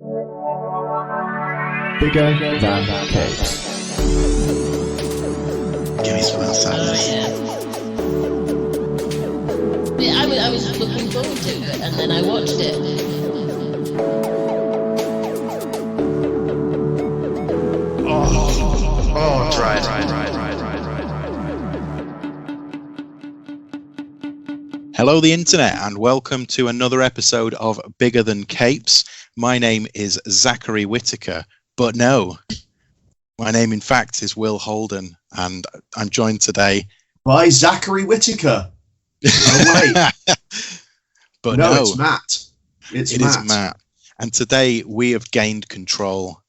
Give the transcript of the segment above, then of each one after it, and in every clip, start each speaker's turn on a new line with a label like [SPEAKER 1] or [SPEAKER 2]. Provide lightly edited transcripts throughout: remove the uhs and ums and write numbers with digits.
[SPEAKER 1] Bigger than capes.
[SPEAKER 2] Give me some sadness.
[SPEAKER 3] Yeah, I was looking forward to it, and then I watched it.
[SPEAKER 2] Right. Hello, the internet, and welcome to another episode of Bigger Than Capes. My name is Zachary Whittaker, but no, my name, in fact, is Will Holden, and I'm joined today
[SPEAKER 4] by Zachary Whittaker. Oh, wait.
[SPEAKER 2] But
[SPEAKER 4] no, it's Matt. It is Matt.
[SPEAKER 2] And today we have gained control.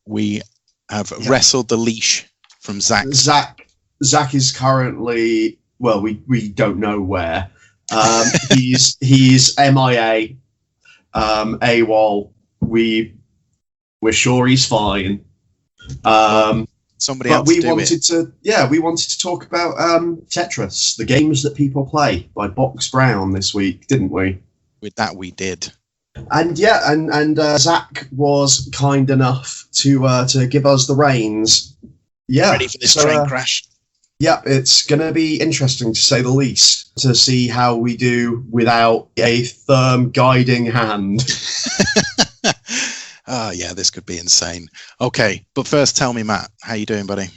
[SPEAKER 2] We have wrestled the leash from Zach.
[SPEAKER 4] Zach is currently, well, we don't know where. He's MIA, AWOL. We're sure he's fine.
[SPEAKER 2] Somebody else. We wanted
[SPEAKER 4] to talk about Tetris, the games that people play, by Box Brown this week, didn't we?
[SPEAKER 2] With that, we did.
[SPEAKER 4] And Zach was kind enough to give us the reins. Yeah,
[SPEAKER 2] ready for this train crash.
[SPEAKER 4] Yeah, it's going to be interesting to say the least, to see how we do without a firm guiding hand.
[SPEAKER 2] Oh, yeah, this could be insane. Okay, but first tell me, Matt, how you doing, buddy?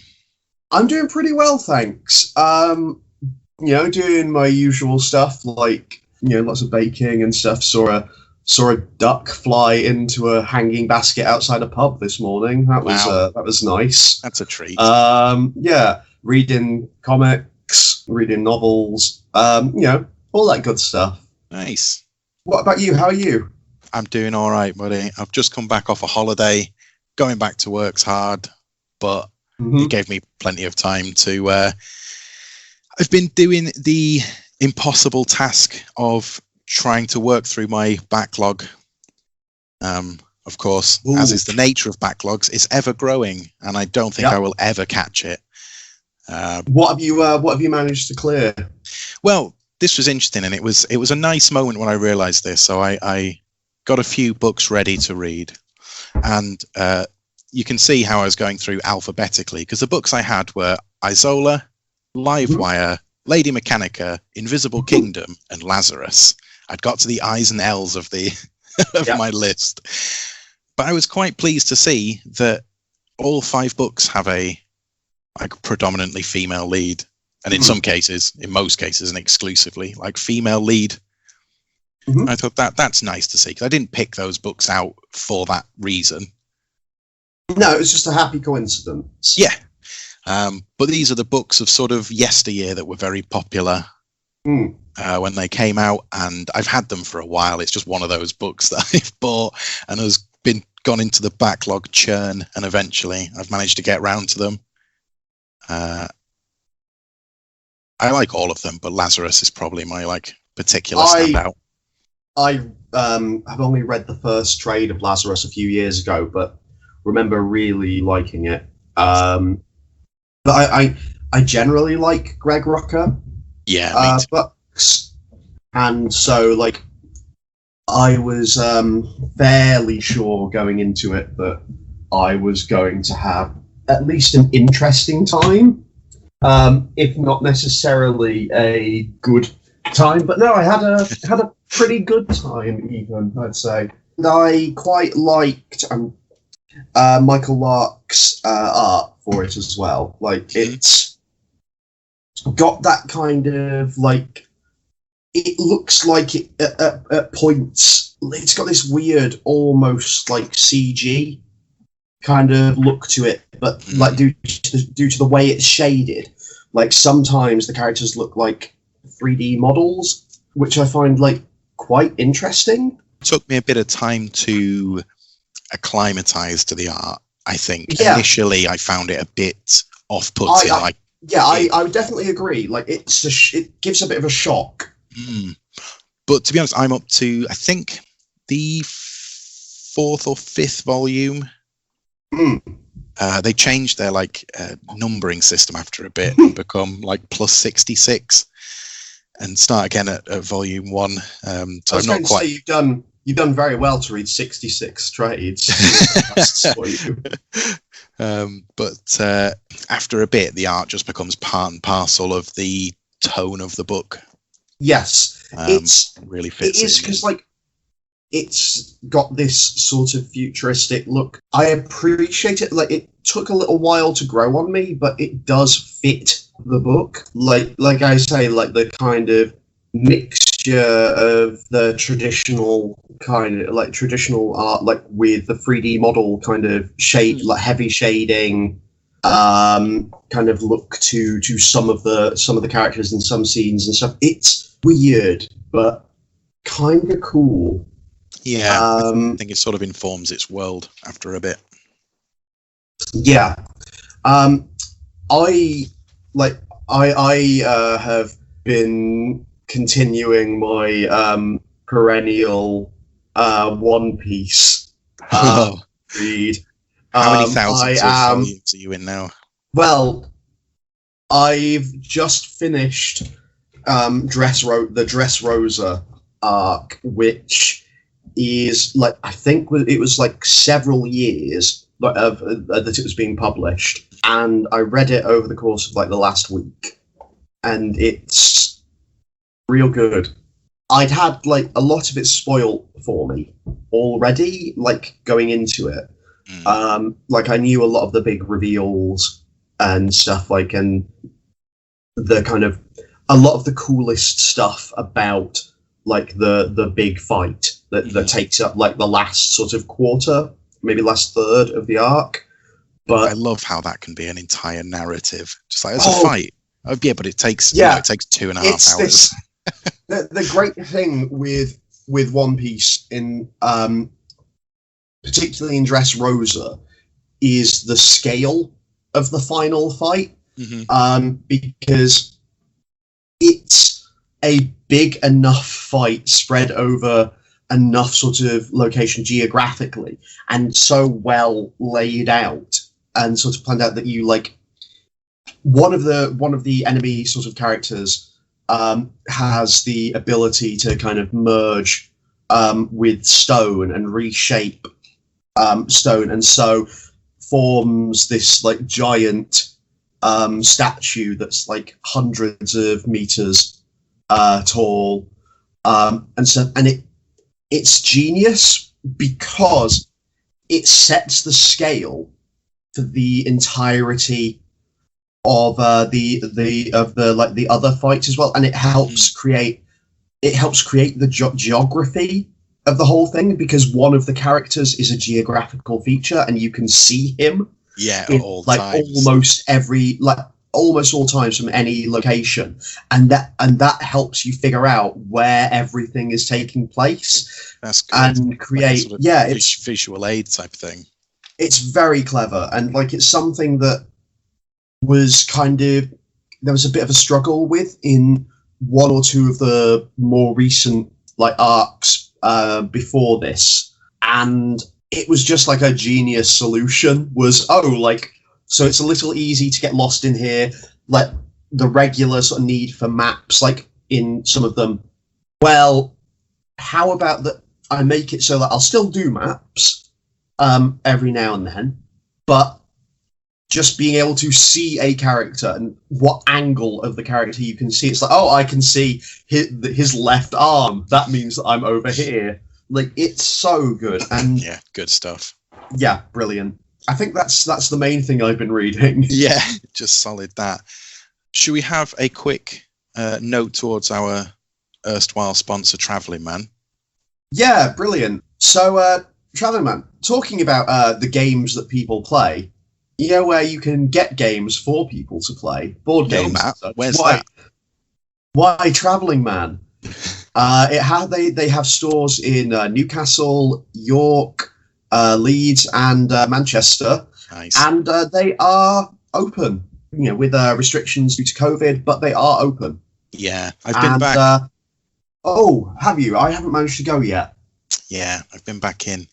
[SPEAKER 4] I'm doing pretty well, thanks. Doing my usual stuff, like, lots of baking and stuff. Saw a duck fly into a hanging basket outside a pub this morning. That was nice.
[SPEAKER 2] That's a treat.
[SPEAKER 4] Reading comics, reading novels, all that good stuff.
[SPEAKER 2] Nice.
[SPEAKER 4] What about you? How are you?
[SPEAKER 2] I'm doing all right, buddy. I've just come back off a holiday. Going back to work's hard, but it gave me plenty of time to... I've been doing the impossible task of trying to work through my backlog. Of course, as is the nature of backlogs, it's ever growing, and I don't think I will ever catch it.
[SPEAKER 4] What have you managed to clear?
[SPEAKER 2] Well, this was interesting, and it was a nice moment when I realised this. So I got a few books ready to read, and you can see how I was going through alphabetically, because the books I had were Isola, Livewire, Lady Mechanica, Invisible Kingdom, and Lazarus. I'd got to the I's and L's of my list, but I was quite pleased to see that all 5 books have a predominantly female lead, and in most cases, and exclusively female lead. I thought that's nice to see, because I didn't pick those books out for that reason.
[SPEAKER 4] No, it was just a happy coincidence.
[SPEAKER 2] Yeah. But these are the books of sort of yesteryear that were very popular when they came out, and I've had them for a while. It's just one of those books that I've bought and has gone into the backlog churn, and eventually I've managed to get round to them. I like all of them, but Lazarus is probably my particular standout.
[SPEAKER 4] I have only read the first trade of Lazarus a few years ago, but remember really liking it. But I generally like Greg Rucka books, and so I was fairly sure going into it that I was going to have at least an interesting time, if not necessarily a good time. But no, I had a pretty good time, even, I'd say. And I quite liked Michael Lark's art for it as well. It's got that kind of it looks like it at points. It's got this weird, almost CG kind of look to it, but due to the way it's shaded, sometimes the characters look like 3D models, which I find quite interesting.
[SPEAKER 2] It took me a bit of time to acclimatize to the art, I think. Initially I found it a bit off-putting.
[SPEAKER 4] I would definitely agree. It gives a bit of a shock.
[SPEAKER 2] But to be honest, I'm up to, I think, the 4th or 5th volume. They changed their numbering system after a bit and become plus 66 and start again at volume 1. So I'm not quite.
[SPEAKER 4] Say you've done very well to read 66 trades. That's for you.
[SPEAKER 2] But after a bit, the art just becomes part and parcel of the tone of the book.
[SPEAKER 4] Yes, it's
[SPEAKER 2] really fits.
[SPEAKER 4] It is because like it's got this sort of futuristic look. I appreciate it. Like it took a little while to grow on me, but it does fit the book. Like I say, like the kind of mixture of the traditional kind of like traditional art, like with the 3D model kind of shade, like heavy shading. Kind of look to some of the characters in some scenes and stuff. It's weird, but kind of cool.
[SPEAKER 2] Yeah, I think it sort of informs its world after a bit.
[SPEAKER 4] Yeah, I have been continuing my perennial One Piece read.
[SPEAKER 2] How many thousands of volumes are you in now?
[SPEAKER 4] Well, I've just finished the Dressrosa arc, which is like I think it was like several years that it was being published, and I read it over the course of like the last week, and it's real good. I'd had like a lot of it spoiled for me already, like going into it. Like I knew a lot of the big reveals and stuff, like, and the kind of a lot of the coolest stuff about like the big fight that takes up like the last sort of quarter, maybe last third of the arc. But
[SPEAKER 2] I love how that can be an entire narrative, just like as a fight. Oh yeah, but it takes it takes 2.5 hours.
[SPEAKER 4] The great thing with One Piece in particularly in Dressrosa, is the scale of the final fight, because it's a big enough fight spread over enough sort of location geographically, and so well laid out and sort of planned out that you like one of the enemy sort of characters has the ability to kind of merge with stone and reshape stone, and so forms this like giant statue that's like hundreds of meters tall, and it's genius because it sets the scale for the entirety of the other fights as well, and it helps create the geography of the whole thing, because one of the characters is a geographical feature and you can see him
[SPEAKER 2] at all times.
[SPEAKER 4] almost all times from any location, and that helps you figure out where everything is taking place.
[SPEAKER 2] That's good.
[SPEAKER 4] And create
[SPEAKER 2] like it's visual aid type thing.
[SPEAKER 4] It's very clever, and like it's something that was there was a bit of a struggle with in one or two of the more recent like arcs before this, and it was just like a genius solution. So it's a little easy to get lost in here, like the regular sort of need for maps, like in some of them. Well, how about that I make it so that I'll still do maps every now and then, but just being able to see a character and what angle of the character you can see. It's like, I can see his left arm. That means that I'm over here. Like, it's so good. And
[SPEAKER 2] yeah, good stuff.
[SPEAKER 4] Yeah, brilliant. I think that's the main thing I've been reading.
[SPEAKER 2] Yeah, just solid that. Should we have a quick note towards our erstwhile sponsor, Travelling Man?
[SPEAKER 4] Yeah, brilliant. So, Travelling Man, talking about the games that people play, you know where you can get games for people to play? Board games.
[SPEAKER 2] Matt, where's that?
[SPEAKER 4] Why, Travelling Man? They have stores in Newcastle, York, Leeds, and Manchester.
[SPEAKER 2] Nice.
[SPEAKER 4] And they are open, with restrictions due to COVID, but they are open.
[SPEAKER 2] Yeah, I've been back.
[SPEAKER 4] Oh, have you? I haven't managed to go yet.
[SPEAKER 2] Yeah, I've been back in.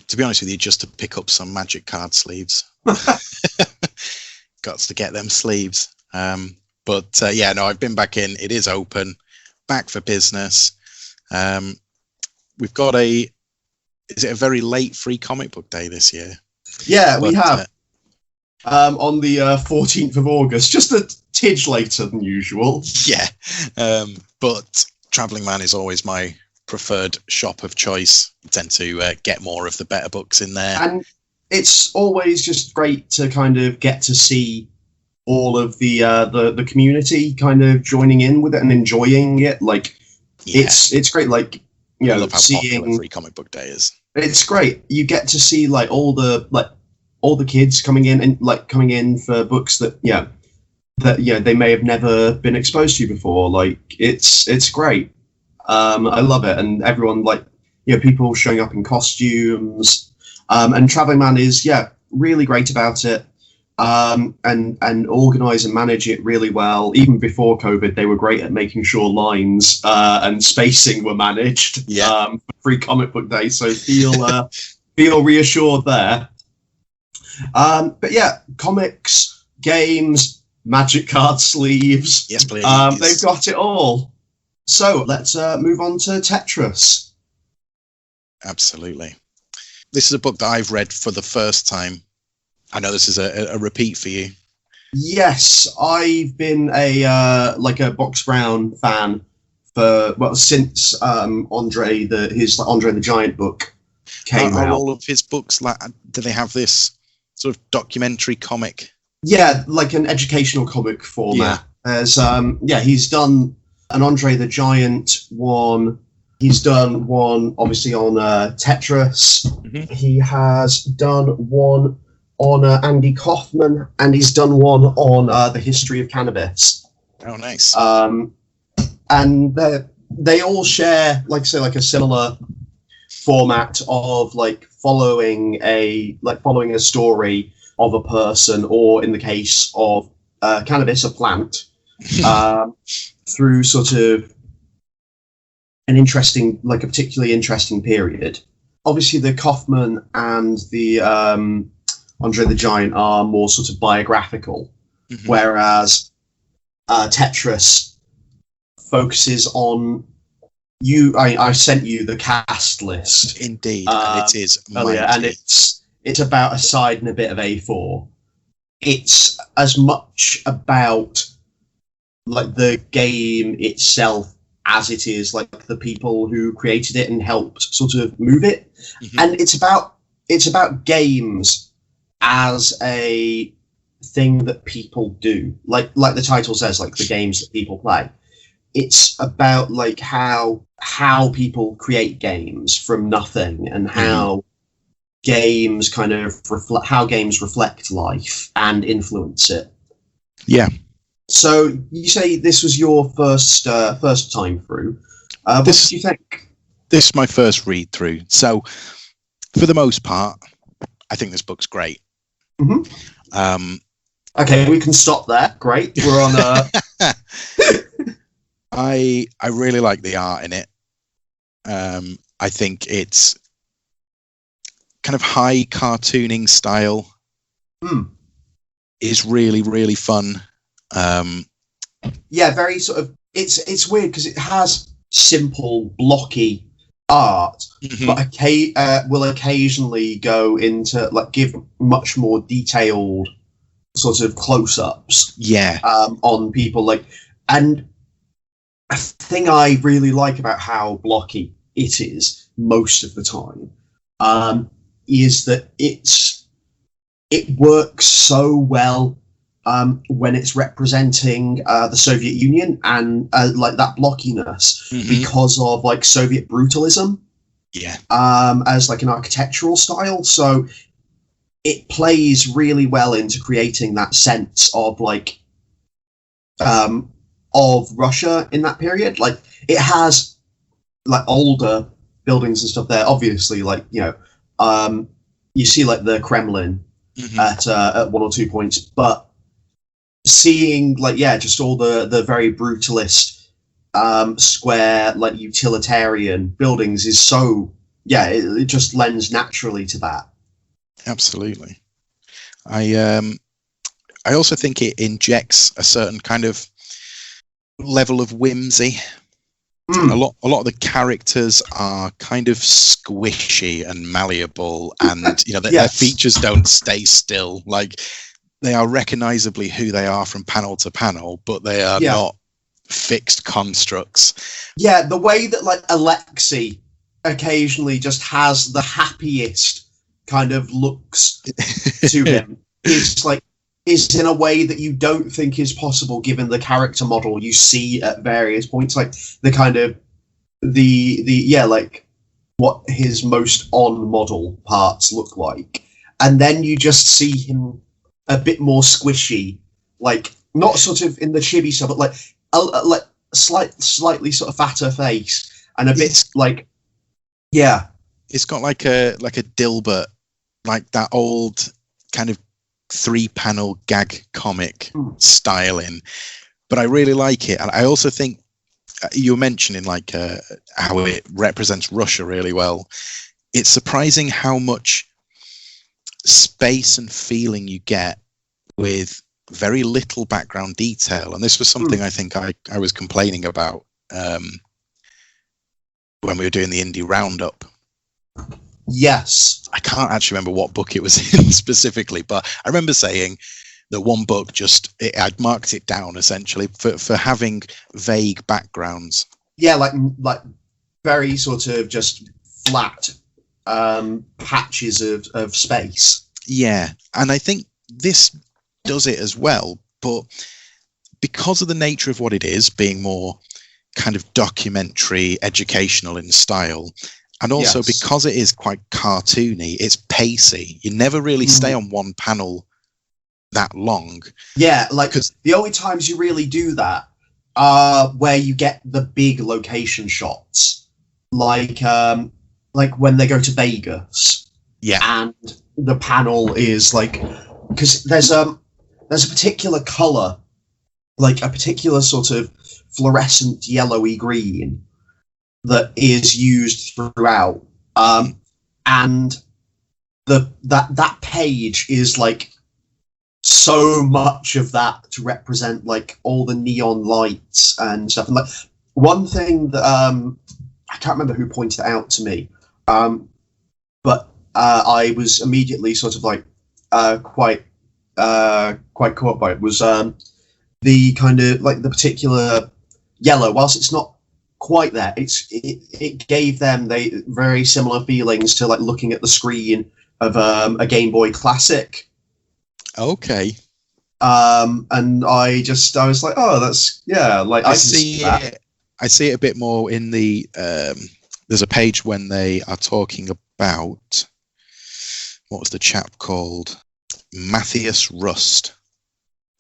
[SPEAKER 2] To be honest with you, just to pick up some magic card sleeves. Got to get them sleeves. But I've been back in. It is open, back for business. we've got is it a very late free comic book day this year?
[SPEAKER 4] Yeah, we have. On the 14th of August, just a tidge later than usual.
[SPEAKER 2] Yeah, but Travelling Man is always my preferred shop of choice. I tend to get more of the better books in there.
[SPEAKER 4] And it's always just great to kind of get to see all of the community kind of joining in with it and enjoying it. Like, it's great. Like,
[SPEAKER 2] I love how popular free comic book day is.
[SPEAKER 4] It's great. You get to see like all the kids coming in and coming in for books that they may have never been exposed to before. Like, it's great. I love it, and everyone people showing up in costumes. And Travelling Man is really great about it. And organise and manage it really well. Even before COVID, they were great at making sure lines and spacing were managed. For free comic book day, so feel reassured there. But yeah, comics, games, magic card sleeves.
[SPEAKER 2] Yes, please.
[SPEAKER 4] They've got it all. So let's move on to Tetris.
[SPEAKER 2] Absolutely. This is a book that I've read for the first time. I know this is a repeat for you.
[SPEAKER 4] Yes, I've been a Box Brown fan since Andre the Giant book came out.
[SPEAKER 2] Are all of his books do they have this sort of documentary comic?
[SPEAKER 4] Yeah, like an educational comic format. There's he's done an Andre the Giant one. He's done one obviously on Tetris. Mm-hmm. He has done one on Andy Kaufman, and he's done one on the history of cannabis.
[SPEAKER 2] Oh, nice.
[SPEAKER 4] And they all share, a similar format of following a story of a person, or in the case of cannabis, a plant, through sort of a particularly interesting period. Obviously, the Kaufman and the Andre the Giant are more sort of biographical, whereas Tetris focuses on you. I sent you the cast list.
[SPEAKER 2] Indeed, and it is
[SPEAKER 4] earlier, and it's about a side and a bit of A4. It's as much about the game itself as it is the people who created it and helped sort of move it, and it's about games as a thing that people do, like the title says, the games that people play. It's about how people create games from nothing, and how games kind of reflect life and influence it.
[SPEAKER 2] Yeah.
[SPEAKER 4] So you say this was your first time through. What did you think?
[SPEAKER 2] This is my first read through. So for the most part, I think this book's great.
[SPEAKER 4] Mm-hmm. Okay, we can stop there. Great. We're on
[SPEAKER 2] I really like the art in it. I think it's kind of high cartooning style is really, really fun.
[SPEAKER 4] Very sort of it's weird because it has simple blocky art, but will occasionally go into give much more detailed sort of close-ups on people, and a thing I really like about how blocky it is most of the time is that it works so well when it's representing the Soviet Union and that blockiness because of Soviet brutalism, as an architectural style. So it plays really well into creating that sense of Russia in that period. It has older buildings and stuff there. Obviously, you see the Kremlin at one or two points, but seeing just all the very brutalist square utilitarian buildings is so it just lends naturally to that.
[SPEAKER 2] Absolutely. I also think it injects a certain kind of level of whimsy A lot of the characters are kind of squishy and malleable, and their features don't stay still. Like, they are recognizably who they are from panel to panel, but they are not fixed constructs.
[SPEAKER 4] Yeah, the way that like Alexei occasionally just has the happiest kind of looks to him is in a way that you don't think is possible given the character model you see at various points, like the kind of like what his most on model parts look like, and then you just see him a bit more squishy, like not sort of in the chibi stuff, but like slightly sort of fatter face and a bit like
[SPEAKER 2] it's got like a Dilbert, like that old kind of 3-panel gag comic styling, but I really like it. And I also think you were mentioning like how it represents Russia really well. It's surprising how much space and feeling you get with very little background detail, and this was something I think I was complaining about when we were doing the indie roundup.
[SPEAKER 4] Yes.
[SPEAKER 2] I can't actually remember what book it was in specifically, but I remember saying that one book I'd marked it down essentially for having vague backgrounds.
[SPEAKER 4] Yeah, like very sort of just flat patches of space.
[SPEAKER 2] Yeah, and I think this does it as well, but because of the nature of what it is, being more kind of documentary, educational in style, and also because it is quite cartoony, it's pacey. You never really stay on one panel that long. Yeah, like the only times you really do that are where you get the big location shots, like when they go to Vegas. Yeah, and the panel is like, because there's a particular color, like a particular sort of fluorescent yellowy green that is used throughout, and that page is like so much of that to represent like all the neon lights and stuff. And like one thing that I can't remember who pointed it out to me, but I was immediately sort of like quite caught by it, was the kind of like the particular yellow. Whilst it's not quite there, it gave them very similar feelings to like looking at the screen of a Game Boy Classic. Okay. And I was like, oh, that's like I see it. I see it a bit more in the there's a page when they are talking about, what was the chap called? Matthias Rust.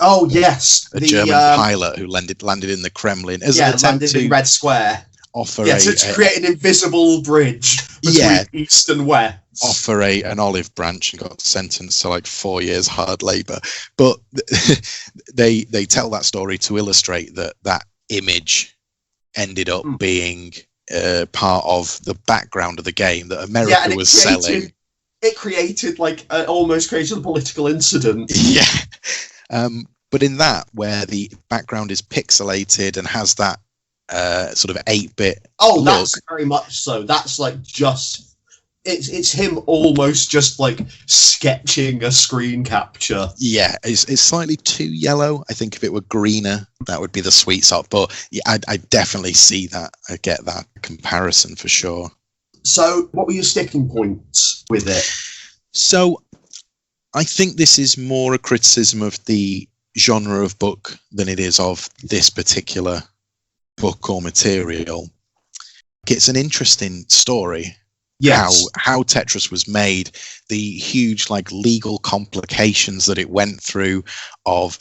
[SPEAKER 2] Oh yes, the German pilot who landed in the Kremlin as an attempt landed in Red Square. Offer to create an invisible bridge between East and West. Offer an olive branch and got sentenced to like 4 years hard labour. But they tell that story to illustrate that image ended up being part of the background of the game that America was selling. It created almost created a political incident. Yeah. But in that, where the background is pixelated and has that sort of 8-bit look, that's very much so. That's like just it's him almost just like sketching a screen capture. Yeah, it's slightly too yellow. I think if it were greener, that would be the sweet spot. But yeah, I definitely see that. I get that comparison for sure. So, what were your sticking points with it? So, I think this is more a criticism of the genre of book than it is of this particular book or material. It's an interesting story. Yes. How Tetris was made, the huge legal complications that it went through of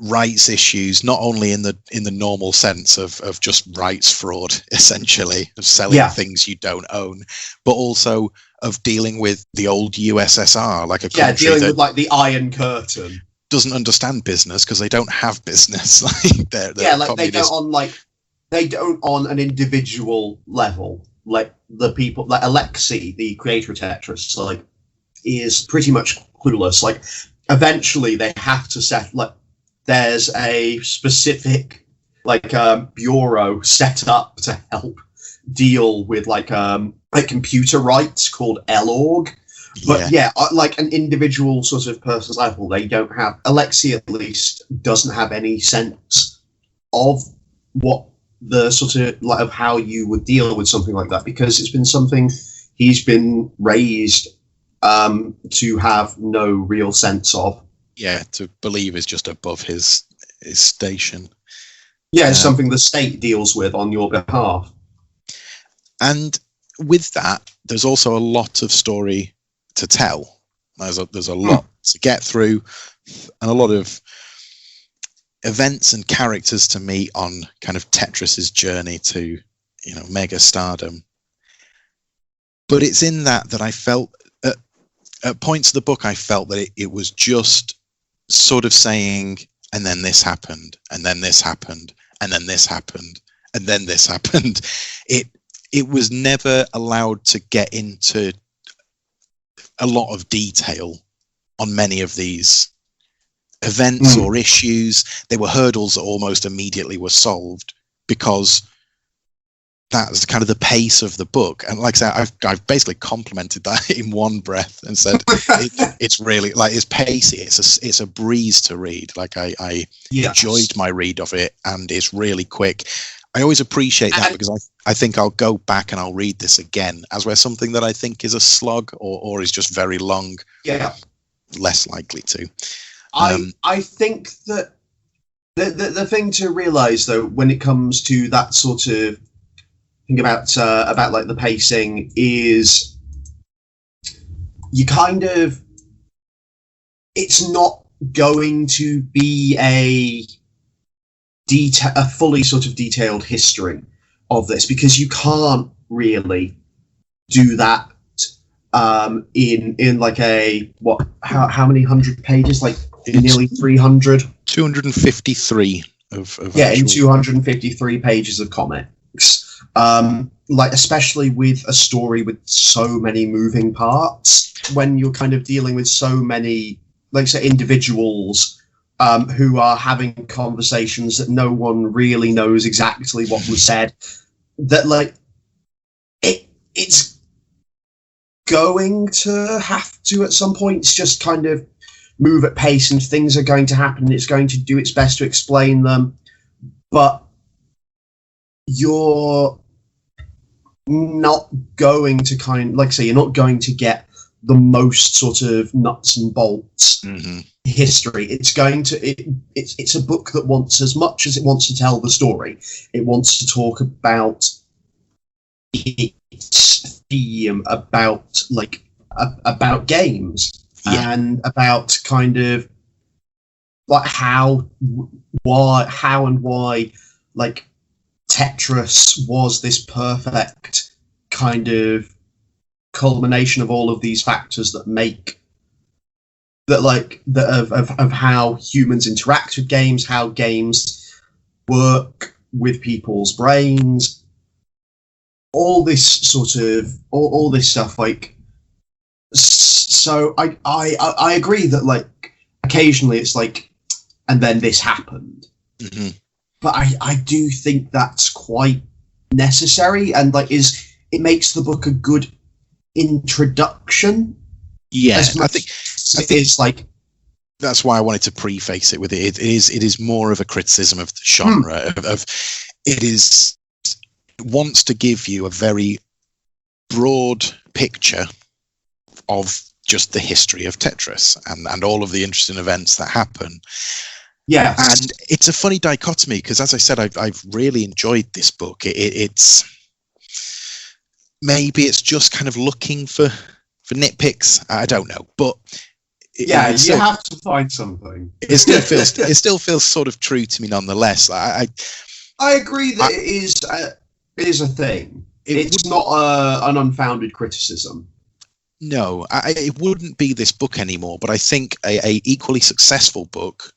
[SPEAKER 2] rights issues, not only in the normal sense of just rights fraud, essentially, of selling things you don't own, but also of dealing with the old USSR, like a country dealing with the Iron Curtain. Doesn't understand business because they don't have business. They're they don't on an individual level. Like the people, like Alexei, the creator of Tetris, is pretty much clueless. Eventually they have to set there's a specific
[SPEAKER 4] bureau set up to help deal with like computer rights called LORG. But like an individual sort of person's level, they don't have. Alexei at least doesn't have any sense of what the sort of like of how you would deal with something like that, because it's been something he's been raised to have no real sense of.
[SPEAKER 2] Yeah, to believe is just above his station.
[SPEAKER 4] Yeah, it's something the state deals with on your behalf.
[SPEAKER 2] And with that, there's also a lot of story to tell. There's a lot to get through, and a lot of events and characters to meet on kind of Tetris's journey to, mega stardom. But it's in that I felt at points of the book, I felt that it was just sort of saying, and then this happened, and then this happened, and then this happened, and then this happened. It was never allowed to get into a lot of detail on many of these events or issues. They were hurdles that almost immediately were solved, because that's kind of the pace of the book. And like I said, I've basically complimented that in one breath and said it's really like, it's pacey. It's a breeze to read. Like I enjoyed my read of it, and it's really quick. I always appreciate that, because I think I'll go back and I'll read this again, as where something that I think is a slug or is just very long, less likely to.
[SPEAKER 4] I think that the thing to realise, though, when it comes to that sort of thing about like the pacing, is you kind of, it's not going to be a fully sort of detailed history of this, because you can't really do that in like how many 100 pages, like nearly 300,
[SPEAKER 2] 253 of
[SPEAKER 4] in 253 pages of comics, like especially with a story with so many moving parts, when you're kind of dealing with so many, like say, individuals who are having conversations that no one really knows exactly what was said, that like it's going to have to at some points just kind of move at pace, and things are going to happen, and it's going to do its best to explain them, but you're not going to you're not going to get the most sort of nuts and bolts history. It's going to it's a book that wants, as much as it wants to tell the story, it wants to talk about its theme, about games, and about kind of like how and why like Tetris was this perfect kind of culmination of all of these factors that make of how humans interact with games, how games work with people's brains, all this sort of all this stuff. Like, so I agree that like occasionally it's like, and then this happened, but I do think that's quite necessary, and like it makes the book a good introduction.
[SPEAKER 2] I think
[SPEAKER 4] it's like,
[SPEAKER 2] that's why I wanted to preface it with it. It is more of a criticism of the genre. It wants to give you a very broad picture of just the history of Tetris and all of the interesting events that happen.
[SPEAKER 4] Yeah,
[SPEAKER 2] and it's a funny dichotomy, because as I said, I've really enjoyed this book. It's maybe it's just kind of looking for nitpicks. I don't know, but
[SPEAKER 4] you have to find something.
[SPEAKER 2] It still feels sort of true to me nonetheless. I
[SPEAKER 4] agree that it is a thing. It's not an unfounded criticism.
[SPEAKER 2] No, it wouldn't be this book anymore. But I think a equally successful book,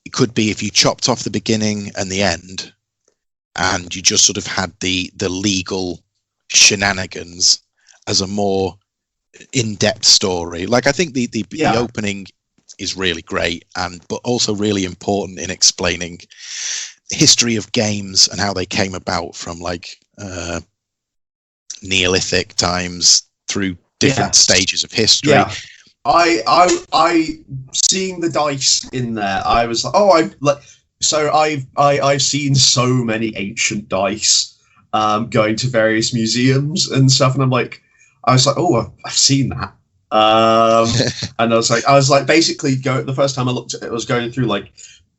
[SPEAKER 2] it could be if you chopped off the beginning and the end, and you just sort of had the legal shenanigans as a more in-depth story. Like, I think the opening is really great, but also really important in explaining history of games and how they came about from like Neolithic times through different stages of history.
[SPEAKER 4] Yeah. I seeing the dice in there, I was like, oh, I've seen so many ancient dice going to various museums and stuff, and I was like, oh, I've seen that. And I was like, basically, the first time I looked at it, I was going through like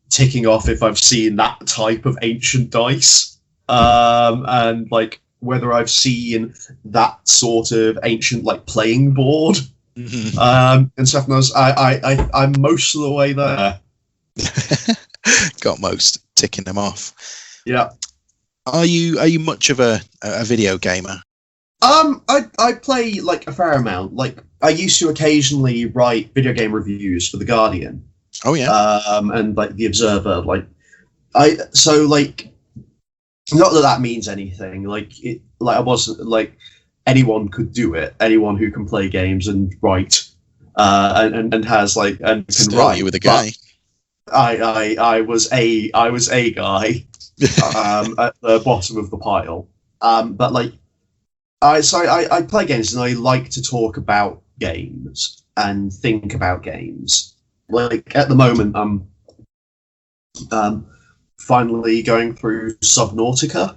[SPEAKER 4] ticking off if I've seen that type of ancient dice, and like whether I've seen that sort of ancient like playing board. And stuff. And I'm most of the way there.
[SPEAKER 2] Got most, ticking them off.
[SPEAKER 4] Yeah.
[SPEAKER 2] Are you much of a video gamer?
[SPEAKER 4] I play like a fair amount. Like I used to occasionally write video game reviews for The Guardian.
[SPEAKER 2] Oh yeah.
[SPEAKER 4] And like The Observer. Not that means anything. I wasn't like. Anyone could do it. Anyone who can play games and write, and has like and can
[SPEAKER 2] Still,
[SPEAKER 4] write.
[SPEAKER 2] You were the guy.
[SPEAKER 4] I was a guy at the bottom of the pile. But like, I play games and I like to talk about games and think about games. Like at the moment, I'm finally going through Subnautica,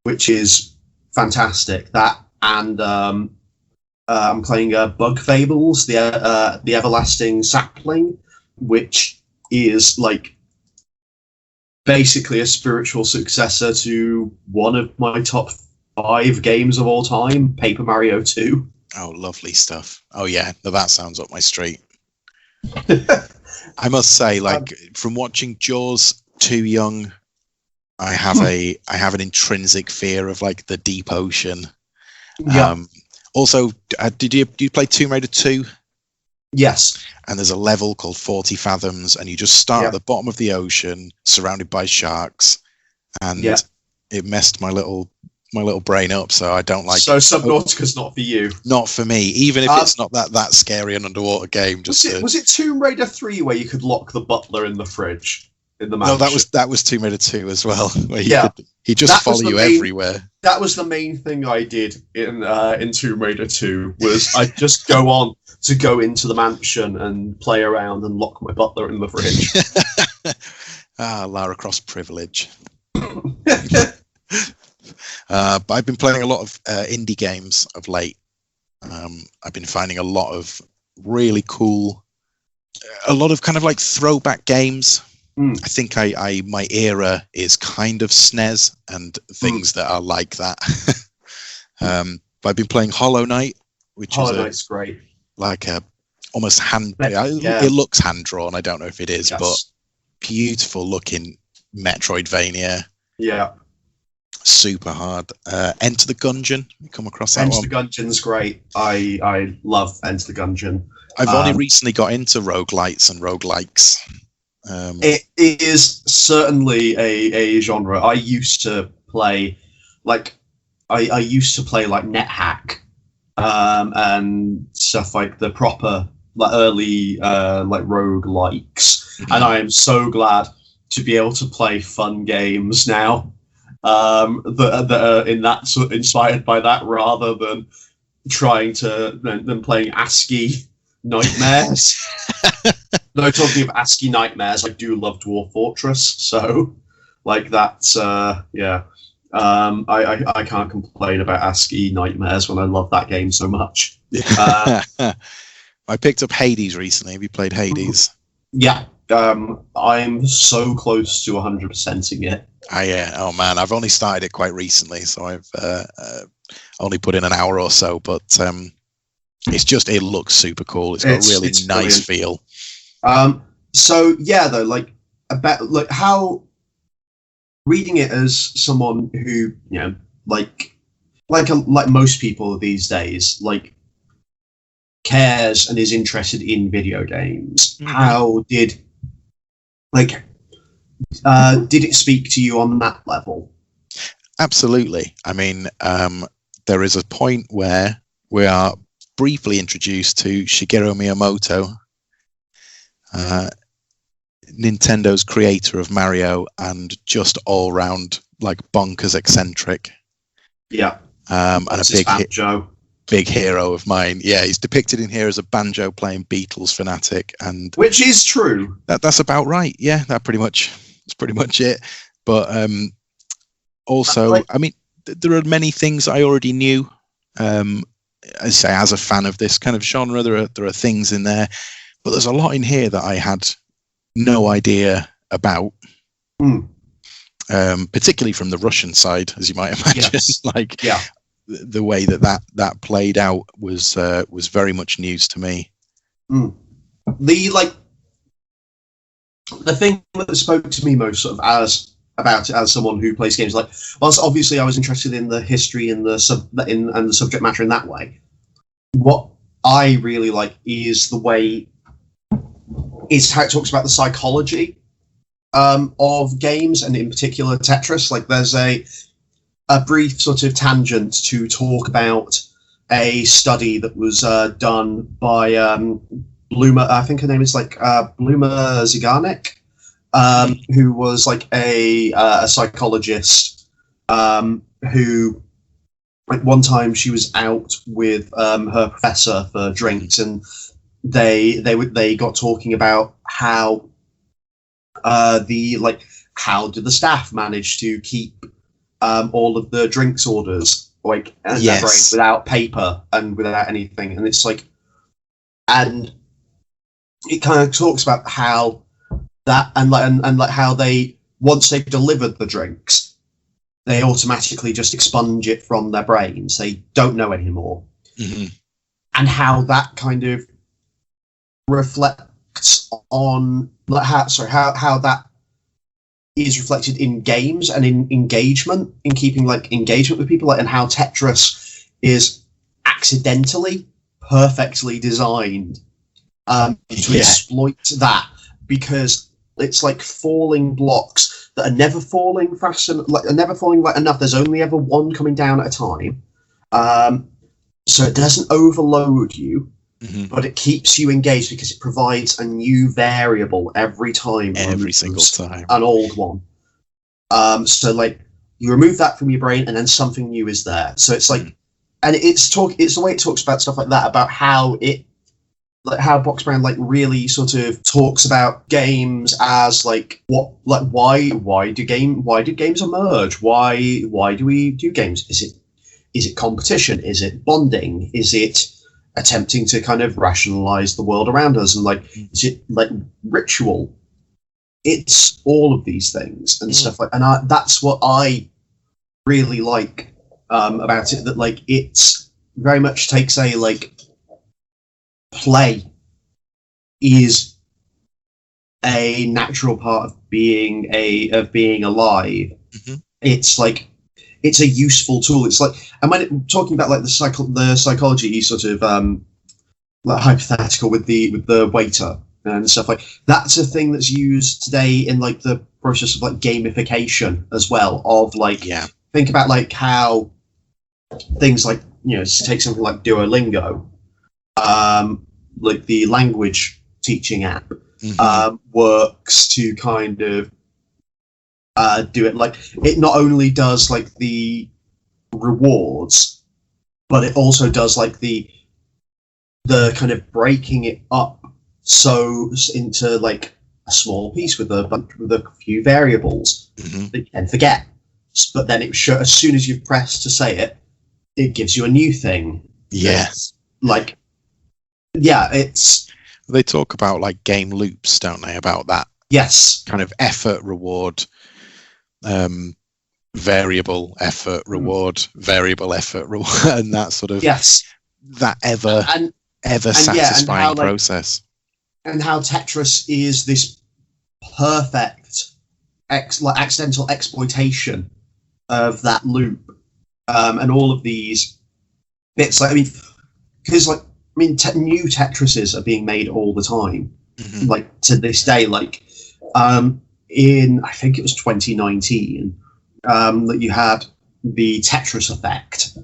[SPEAKER 4] which is fantastic. That and I'm playing Bug Fables, the Everlasting Sapling, which is like basically a spiritual successor to one of my top 5 games of all time, Paper Mario 2.
[SPEAKER 2] Oh, lovely stuff. Oh yeah, that sounds up my street. I must say, like from watching Jaws too young, I have an intrinsic fear of like the deep ocean.
[SPEAKER 4] Yeah.
[SPEAKER 2] Also, did you play Tomb Raider 2?
[SPEAKER 4] Yes.
[SPEAKER 2] And there's a level called 40 Fathoms, and you just start at the bottom of the ocean, surrounded by sharks, and it messed my little brain up. So I don't like.
[SPEAKER 4] So Subnautica's not for you.
[SPEAKER 2] Not for me, even if it's not that scary an underwater game. Was
[SPEAKER 4] it Tomb Raider 3 where you could lock the butler in the fridge? In the mansion?
[SPEAKER 2] No, that was Tomb Raider 2 as well. Where he just follow you everywhere.
[SPEAKER 4] That was the main thing I did in Tomb Raider 2. Was I just go into the mansion and play around and lock my butler in the fridge.
[SPEAKER 2] Lara Croft privilege. But I've been playing a lot of indie games of late. I've been finding a lot of really cool, a lot of kind of like throwback games. I think my era is kind of SNES and things that are like that. But I've been playing Hollow Knight, which is
[SPEAKER 4] great.
[SPEAKER 2] Like a almost it looks hand drawn. I don't know if it is, but beautiful looking Metroidvania.
[SPEAKER 4] Yeah.
[SPEAKER 2] Super hard. Enter the Gungeon. You come across that
[SPEAKER 4] Enter
[SPEAKER 2] one?
[SPEAKER 4] the Gungeon's great. I love Enter the Gungeon.
[SPEAKER 2] I've only recently got into roguelites and roguelikes.
[SPEAKER 4] It is certainly a genre. I used to play like NetHack and stuff like the proper like early like roguelikes, and I am so glad to be able to play fun games now that are inspired by that rather than than playing ASCII nightmares. No, talking of ASCII nightmares, I do love Dwarf Fortress, so like that's I can't complain about ASCII nightmares when I love that game so much.
[SPEAKER 2] I picked up Hades recently. Have you played Hades?
[SPEAKER 4] Yeah, I'm so close to 100%ing it.
[SPEAKER 2] Oh man, I've only started it quite recently, so I've only put in an hour or so, but it looks super cool. It's got a really nice feel.
[SPEAKER 4] So yeah, though, like about like how reading it as someone who like most people these days like cares and is interested in video games. How did it speak to you on that level?
[SPEAKER 2] Absolutely. I mean, there is a point where we are briefly introduced to Shigeru Miyamoto. Nintendo's creator of Mario and just all round like bonkers eccentric.
[SPEAKER 4] Yeah.
[SPEAKER 2] And
[SPEAKER 4] That's
[SPEAKER 2] a
[SPEAKER 4] banjo.
[SPEAKER 2] big hero of mine. Yeah, he's depicted in here as a banjo playing Beatles fanatic, and
[SPEAKER 4] Which is true.
[SPEAKER 2] that's about right. Yeah, that's pretty much it. But also, I mean, there are many things I already knew. I say, as a fan of this kind of genre, there are things in there, but there's a lot in here that I had no idea about. Particularly from the Russian side, as you might imagine.
[SPEAKER 4] Yes.
[SPEAKER 2] Like,
[SPEAKER 4] Yeah.
[SPEAKER 2] the way that played out was very much news to me.
[SPEAKER 4] The thing that spoke to me most sort of about it as someone who plays games, like, whilst obviously I was interested in the history and the subject matter in that way, what I really like is how it talks about the psychology of games, and in particular Tetris. Like, there's a brief sort of tangent to talk about a study that was done by Bluma. I think her name is Bluma Zygarnik, who was like a psychologist who, like, one time she was out with her professor for drinks, and they got talking about how how did the staff manage to keep all of the drinks orders like in their brain without paper and without anything. And it's like, and it kind of talks about how that and how they, once they've delivered the drinks, they automatically just expunge it from their brains. They don't know anymore. And how that kind of reflects on how that is reflected in games and in engagement, in keeping like engagement with people, and how Tetris is accidentally perfectly designed to exploit that, because it's like falling blocks that are never falling fast enough, enough. There's only ever one coming down at a time, so it doesn't overload you. But it keeps you engaged because it provides a new variable every time.
[SPEAKER 2] Every single time.
[SPEAKER 4] An old one. So like, you remove that from your brain and then something new is there. So it's like, and it's the way it talks about stuff like that, about how how Box Brand like really sort of talks about games as like why did games emerge? Why do we do games? Is it competition? Is it bonding? Is it attempting to kind of rationalize the world around us? And like, is it like ritual? It's all of these things and stuff like, and that's what I really like about it, that like it's very much takes a like, play is a natural part of being alive. It's like, it's a useful tool. It's like, and when talking about like the psychology sort of like hypothetical with the waiter and stuff, like that's a thing that's used today in like the process of like gamification as well. Of like, think about like how things like, you know, take something like Duolingo, like the language teaching app, works to kind of do it. Like, it not only does like the rewards, but it also does like the kind of breaking it up so into like a small piece with a few variables that you can forget. But then as soon as you press to say it, it gives you a new thing.
[SPEAKER 2] Yes.
[SPEAKER 4] Like, yeah, it's.
[SPEAKER 2] They talk about like game loops, don't they? About that.
[SPEAKER 4] Yes.
[SPEAKER 2] Kind of effort, reward, variable effort, reward, variable effort, reward, and that sort of that ever satisfying process.
[SPEAKER 4] And how Tetris is this perfect accidental exploitation of that loop, and all of these bits. Like, I mean, because like, I mean, new Tetrises are being made all the time. Like, to this day, like, in, I think it was 2019, that you had the Tetris effect,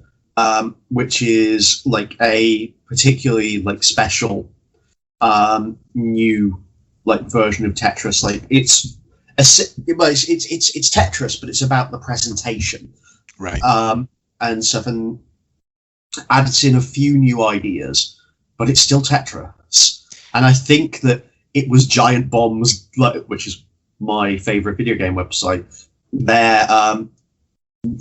[SPEAKER 4] which is like a particularly like special new like version of Tetris. Like it's Tetris, but it's about the presentation,
[SPEAKER 2] Right.
[SPEAKER 4] and stuff, and adds in a few new ideas, but it's still Tetris. And I think that it was Giant Bomb's, which is my favorite video game website, their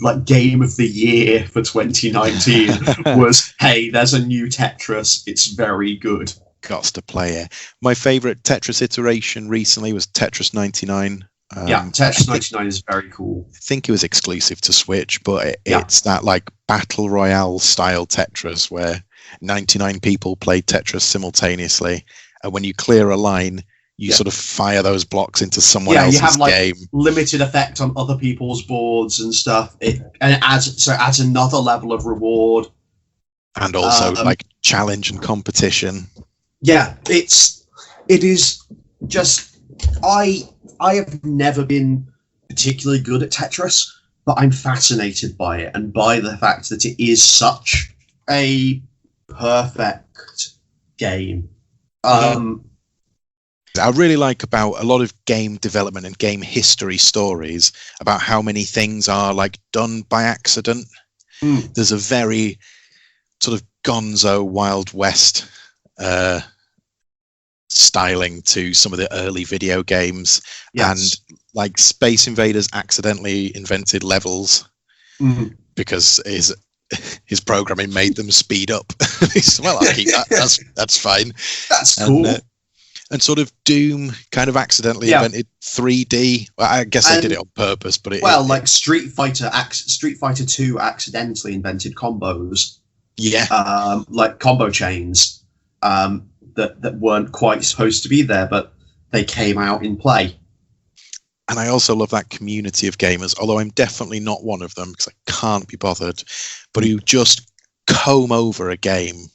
[SPEAKER 4] like game of the year for 2019 was, hey, there's a new Tetris, it's very good.
[SPEAKER 2] Got to play it. My favorite Tetris iteration recently was Tetris 99.
[SPEAKER 4] Tetris 99 is very cool.
[SPEAKER 2] I think it was exclusive to Switch, but it's that like battle royale style Tetris where 99 people play Tetris simultaneneity, and when you clear a line, you sort of fire those blocks into someone else's
[SPEAKER 4] you have like
[SPEAKER 2] game.
[SPEAKER 4] Limited effect on other people's boards and stuff. It adds another level of reward,
[SPEAKER 2] and also like challenge and competition.
[SPEAKER 4] Yeah, it is just I have never been particularly good at Tetris, but I'm fascinated by it and by the fact that it is such a perfect game.
[SPEAKER 2] I really like about a lot of game development and game history stories about how many things are like done by accident. There's a very sort of gonzo Wild West styling to some of the early video games, and like Space Invaders accidentally invented levels because his programming made them speed up. Well, I'll keep that. That's fine.
[SPEAKER 4] That's cool.
[SPEAKER 2] And sort of Doom kind of accidentally invented 3D. Well, I guess they did it on purpose, but like
[SPEAKER 4] Street Fighter 2 accidentally invented combos.
[SPEAKER 2] Yeah,
[SPEAKER 4] like combo chains that weren't quite supposed to be there, but they came out in play.
[SPEAKER 2] And I also love that community of gamers, although I'm definitely not one of them because I can't be bothered, but who just comb over a game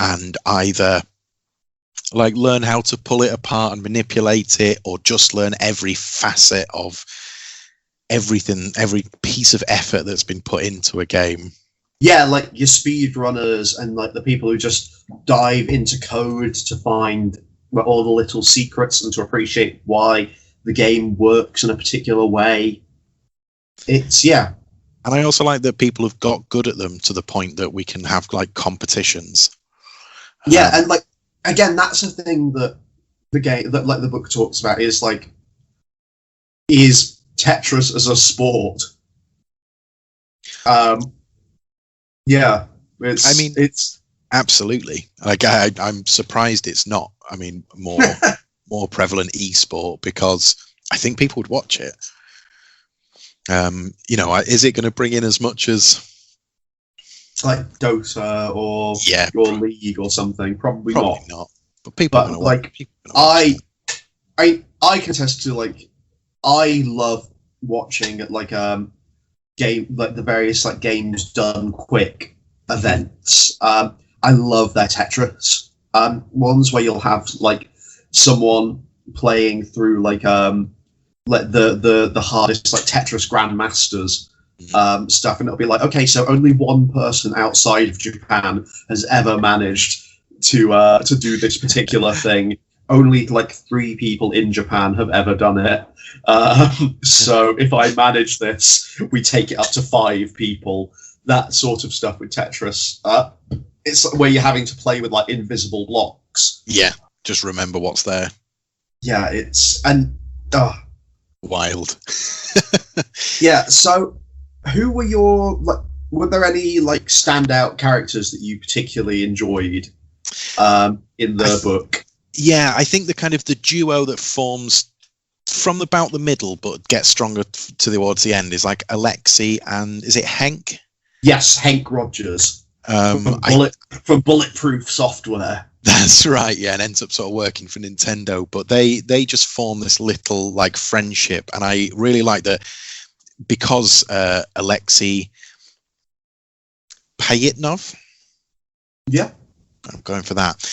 [SPEAKER 2] and either like learn how to pull it apart and manipulate it, or just learn every facet of everything, every piece of effort that's been put into a game.
[SPEAKER 4] Yeah, like your speed runners and like the people who just dive into code to find all the little secrets and to appreciate why the game works in a particular way. And
[SPEAKER 2] I also like that people have got good at them to the point that we can have like competitions.
[SPEAKER 4] And like again, that's the thing that the game that like the book talks about is Tetris as a sport. It's
[SPEAKER 2] absolutely like I'm surprised it's not. I mean, more prevalent esport, because I think people would watch it. Is it going to bring in as much as
[SPEAKER 4] like Dota or your League or something? Probably not.
[SPEAKER 2] But people are going to like.
[SPEAKER 4] I can attest to like I love watching like game like the various like games done quick events. I love their Tetris ones where you'll have like someone playing through like the hardest like Tetris Grandmasters stuff, and it'll be like, okay, so only one person outside of Japan has ever managed to do this particular thing. Only like 3 people in Japan have ever done it. So if I manage this, we take it up to 5 people. That sort of stuff with Tetris. It's where you're having to play with like invisible blocks.
[SPEAKER 2] Yeah, just remember what's there.
[SPEAKER 4] Yeah,
[SPEAKER 2] wild.
[SPEAKER 4] Yeah, so who were your were there any like standout characters that you particularly enjoyed in the book?
[SPEAKER 2] Yeah, I think the duo that forms from about the middle but gets stronger towards the end is like Alexei and is it Henk?
[SPEAKER 4] Yes, Henk Rogers from Bulletproof Software.
[SPEAKER 2] That's right, yeah, and ends up sort of working for Nintendo. But they just form this little like friendship, and I really like that because Alexei Payitnov.
[SPEAKER 4] Yeah,
[SPEAKER 2] I'm going for that.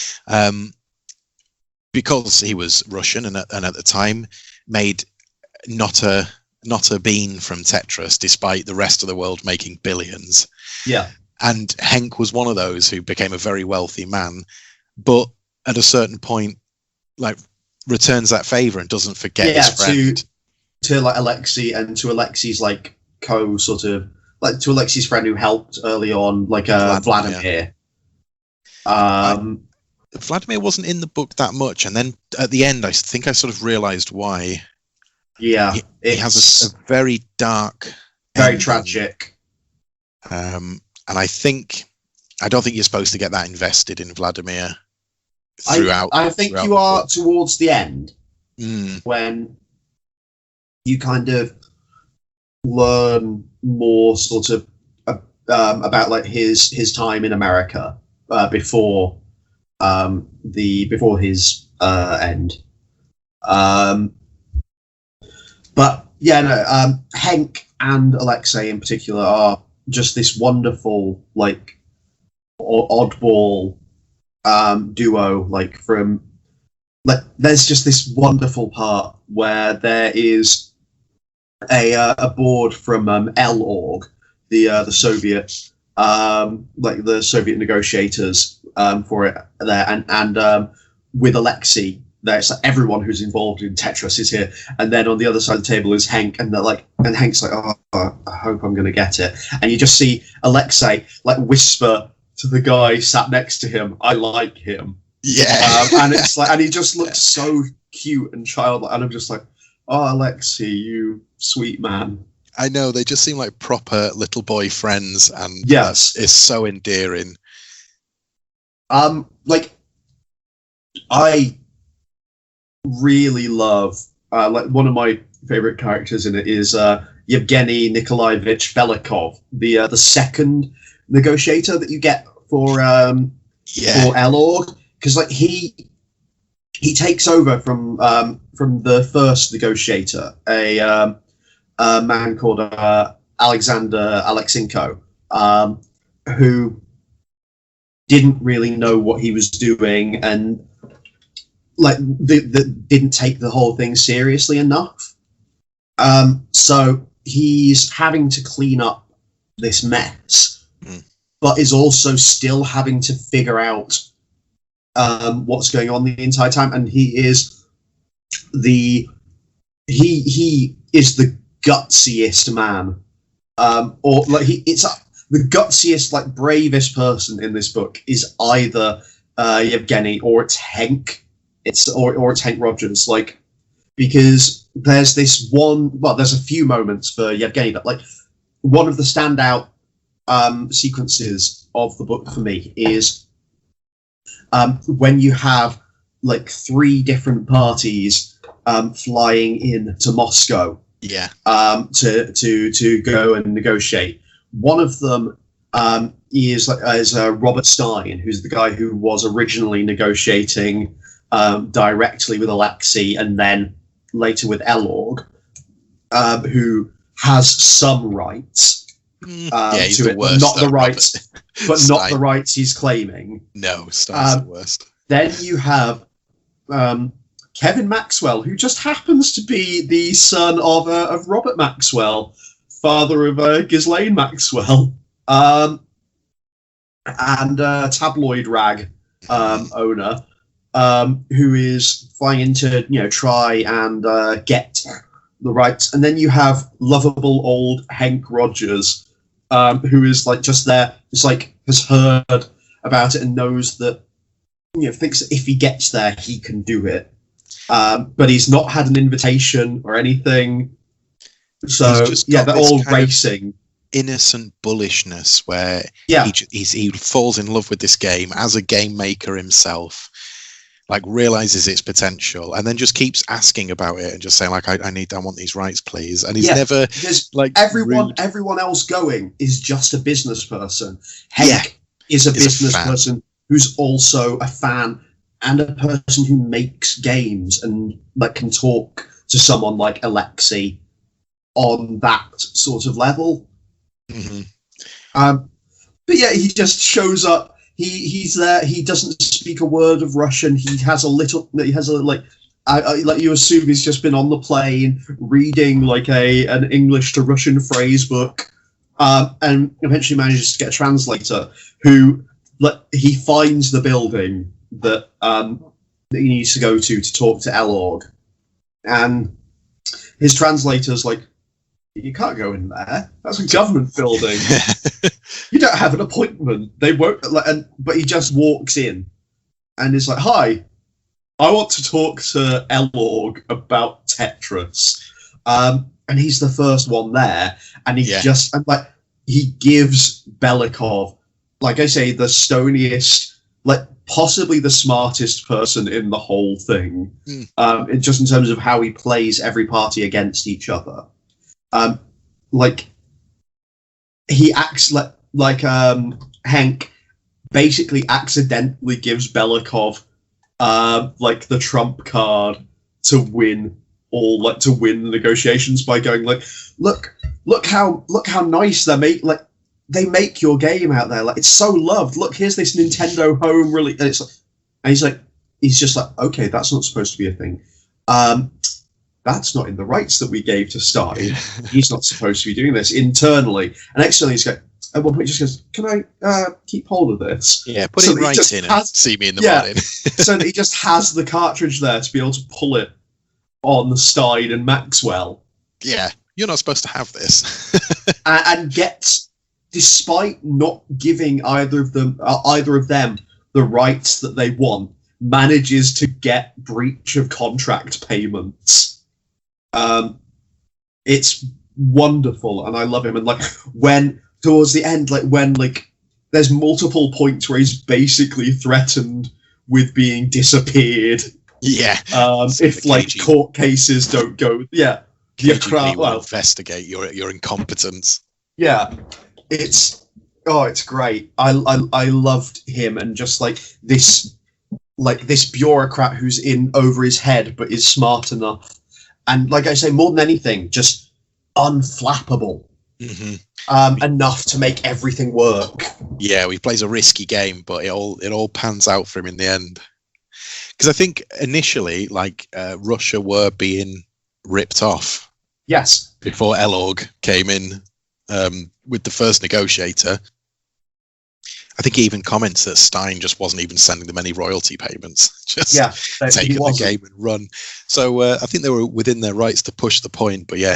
[SPEAKER 2] Because he was Russian and at the time made not a bean from Tetris, despite the rest of the world making billions.
[SPEAKER 4] Yeah,
[SPEAKER 2] and Henk was one of those who became a very wealthy man. But at a certain point, like returns that favor and doesn't forget his friend.
[SPEAKER 4] To like Alexei, and to Alexei's like to Alexei's friend who helped early on, like Vladimir.
[SPEAKER 2] Vladimir wasn't in the book that much, and then at the end, I think I sort of realised why.
[SPEAKER 4] Yeah,
[SPEAKER 2] he has a very dark,
[SPEAKER 4] very
[SPEAKER 2] ending.
[SPEAKER 4] Tragic.
[SPEAKER 2] And I don't think you're supposed to get that invested in Vladimir throughout.
[SPEAKER 4] I think you are towards the end when you kind of learn more sort of about like his time in America before his end. But yeah, no. Henk and Alexei in particular are just this wonderful, like, oddball duo. Like, there's just this wonderful part where there is a board from L-Org, the Soviet, like the Soviet negotiators for it there, and with Alexei. There's like, everyone who's involved in Tetris is here, and then on the other side of the table is Henk, and Henk's like, "Oh, I hope I'm going to get it." And you just see Alexei like whisper to the guy sat next to him, "I like him."
[SPEAKER 2] Yeah,
[SPEAKER 4] and it's like, and he just looks so cute and childlike, and I'm just like, "Oh, Alexei, you sweet man."
[SPEAKER 2] I know, they just seem like proper little boy friends, and
[SPEAKER 4] yes,
[SPEAKER 2] it's so endearing.
[SPEAKER 4] Like I really love like one of my favorite characters in it is Yevgeny Nikolaevich Velikov, the second negotiator that you get for L-Org, because like he takes over from the first negotiator, a man called Alexander Alexenko, who didn't really know what he was doing, and like didn't take the whole thing seriously enough. So he's having to clean up this mess, but is also still having to figure out what's going on the entire time. And he is the gutsiest man, or like the gutsiest, like bravest person in this book is either Yevgeny or it's Henk. Or it's Henk Rogers, like, because there's there's a few moments for Yevgeny, but like one of the standout sequences of the book for me is when you have like 3 different parties flying in to Moscow, to go and negotiate. One of them is Robert Stein, who's the guy who was originally negotiating directly with Alexei and then later with L-Org, who has some rights
[SPEAKER 2] he's
[SPEAKER 4] to
[SPEAKER 2] the
[SPEAKER 4] it,
[SPEAKER 2] worst,
[SPEAKER 4] not the
[SPEAKER 2] Robert.
[SPEAKER 4] rights, but not the rights he's claiming.
[SPEAKER 2] No, Stein's the worst.
[SPEAKER 4] Then you have Kevin Maxwell, who just happens to be the son of Robert Maxwell, father of Ghislaine Maxwell, and tabloid rag owner. Who is flying in to try and get the rights, and then you have lovable old Henk Rogers, who is like just there, just like has heard about it and knows that thinks that if he gets there he can do it, but he's not had an invitation or anything. So they're all racing.
[SPEAKER 2] Innocent bullishness where he falls in love with this game as a game maker himself, like realizes its potential, and then just keeps asking about it and just saying like, I want these rights, please. And he's never like everyone else going is just a business person. Henk is a business person who's also a fan and a person who makes games and like can talk to someone like Alexei on that sort of level. Mm-hmm.
[SPEAKER 4] But yeah, he just shows up. He's there. He doesn't speak a word of Russian. He has a like you assume he's just been on the plane reading like an English to Russian phrase book, and eventually manages to get a translator who he finds the building that that he needs to go to talk to Elorg, and his translator's like, "You can't go in there. That's a government building. You don't have an appointment. They won't." But he just walks in, and is like, "Hi, I want to talk to Elorg about Tetris." And he's the first one there, and he he gives Belikov, like I say, the stoniest, like possibly the smartest person in the whole thing. Just in terms of how he plays every party against each other. Like he acts like Hank basically accidentally gives Belikov like the trump card to win the negotiations by going like, look how nice they make your game out there, like it's so loved. Look, here's this Nintendo home release, and he's just like, okay, that's not supposed to be a thing. That's not in the rights that we gave to Stein. He's not supposed to be doing this internally. And externally, he's going, at one point, he just goes, "Can I keep hold of this?"
[SPEAKER 2] Yeah, put it right in and see me in the morning.
[SPEAKER 4] So that he just has the cartridge there to be able to pull it on Stein and Maxwell.
[SPEAKER 2] Yeah, you're not supposed to have this.
[SPEAKER 4] and gets, despite not giving either of them the rights that they want, manages to get breach of contract payments. It's wonderful, and I love him. And like when towards the end, when there's multiple points where he's basically threatened with being disappeared.
[SPEAKER 2] Yeah.
[SPEAKER 4] If court cases don't go. Yeah.
[SPEAKER 2] KGB will investigate your incompetence.
[SPEAKER 4] Yeah. It's great. I loved him, and just this bureaucrat who's in over his head but is smart enough. And like I say, more than anything, just unflappable. Enough to make everything work.
[SPEAKER 2] Yeah, he plays a risky game, but it all pans out for him in the end. Because I think initially, Russia were being ripped off.
[SPEAKER 4] Yes.
[SPEAKER 2] Before Elorg came in with the first negotiator. I think he even comments that Stein just wasn't even sending them any royalty payments, just taking the game and run. So I think they were within their rights to push the point. But yeah,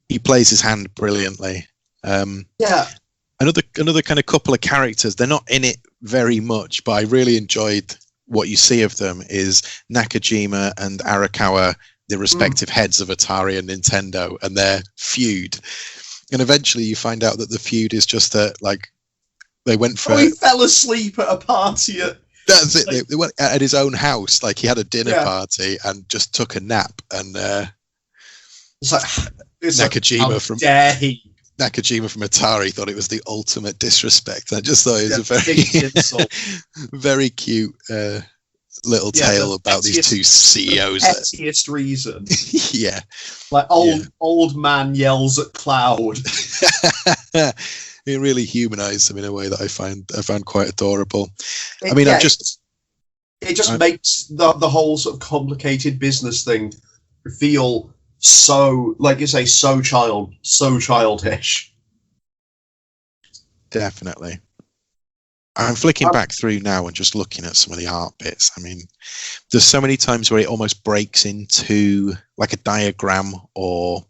[SPEAKER 2] he plays his hand brilliantly. Another kind of couple of characters. They're not in it very much, but I really enjoyed what you see of them. Is Nakajima and Arakawa, the respective heads of Atari and Nintendo, and their feud. And eventually, you find out that the feud is just that they went for.
[SPEAKER 4] He fell asleep at a party at.
[SPEAKER 2] That's it. They went at his own house. He had a dinner party and just took a nap. And Nakajima from Atari thought it was the ultimate disrespect. I just thought it was a very cute little tale about these two CEOs.
[SPEAKER 4] The pettiest reason.
[SPEAKER 2] Yeah.
[SPEAKER 4] Old man yells at cloud.
[SPEAKER 2] It really humanized them in a way that I found quite adorable. It
[SPEAKER 4] just makes the whole sort of complicated business thing feel so, like you say, so childish.
[SPEAKER 2] Definitely. I'm flicking back through now and just looking at some of the art bits. I mean, there's so many times where it almost breaks into like a diagram or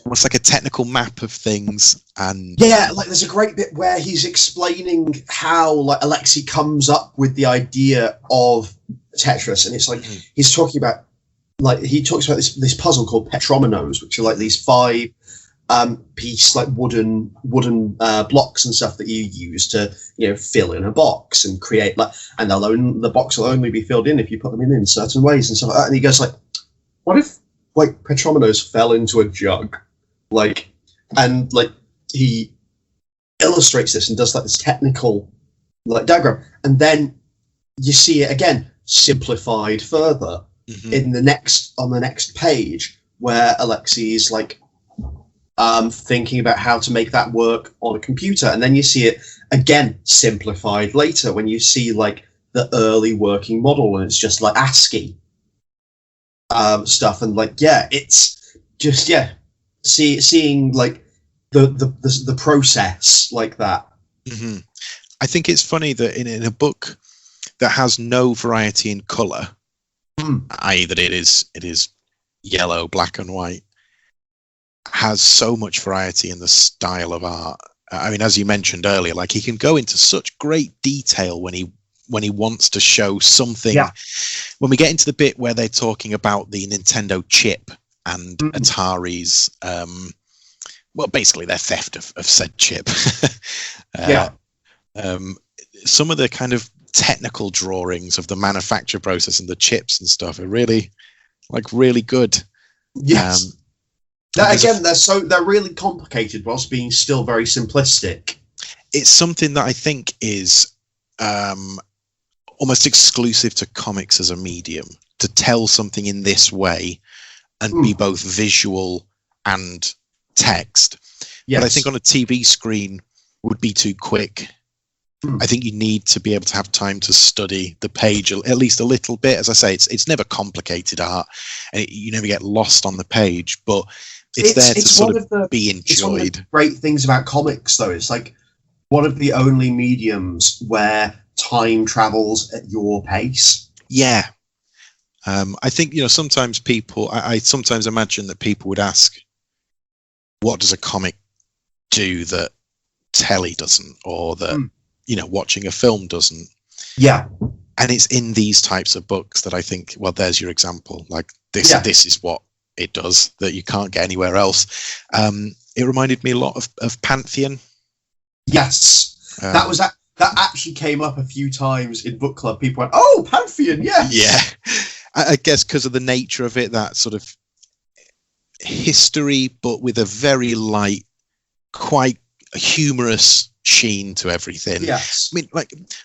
[SPEAKER 2] almost like a technical map of things. And
[SPEAKER 4] there's a great bit where he's explaining how Alexei comes up with the idea of Tetris, and it's he's talking about he talks about this puzzle called Petrominos, which are these 5 piece wooden blocks and stuff that you use to fill in a box and create and the box will only be filled in if you put them in certain ways and stuff like that. And he goes what if Petrominos fell into a jug, he illustrates this and does this technical diagram, and then you see it again simplified further on the next page where Alexei is thinking about how to make that work on a computer, and then you see it again simplified later when you see the early working model, and it's just ASCII stuff, and it's just seeing the process like that.
[SPEAKER 2] I think it's funny that in a book that has no variety in color,
[SPEAKER 4] Hmm.
[SPEAKER 2] i.e., that it is yellow, black, and white, has so much variety in the style of art. I mean, as you mentioned earlier, like he can go into such great detail when he wants to show something.
[SPEAKER 4] Yeah.
[SPEAKER 2] When we get into the bit where they're talking about the Nintendo chip and Atari's, well, basically their theft of said chip. Some of the kind of technical drawings of the manufacture process and the chips and stuff are really good.
[SPEAKER 4] Yes. They're really complicated whilst being still very simplistic.
[SPEAKER 2] It's something that I think is almost exclusive to comics as a medium, to tell something in this way and be both visual and text.
[SPEAKER 4] Yes.
[SPEAKER 2] But I think on a TV screen would be too quick. I think you need to be able to have time to study the page at least a little bit. As I say, it's never complicated art, and you never get lost on the page, but it's there to sort of be enjoyed.
[SPEAKER 4] It's one of the great things about comics, though. It's like one of the only mediums where time travels at your pace.
[SPEAKER 2] Yeah. I think, sometimes I sometimes imagine that people would ask, what does a comic do that telly doesn't, or that, watching a film doesn't?
[SPEAKER 4] Yeah.
[SPEAKER 2] And it's in these types of books that I think, well, there's your example. Like this is what it does that you can't get anywhere else. It reminded me a lot of Pantheon.
[SPEAKER 4] Yes. That actually came up a few times in book club. People went, "Oh, Pantheon, yes."
[SPEAKER 2] Yeah. I guess because of the nature of it, that sort of history, but with a very light, quite humorous sheen to everything.
[SPEAKER 4] Yes.
[SPEAKER 2] I mean,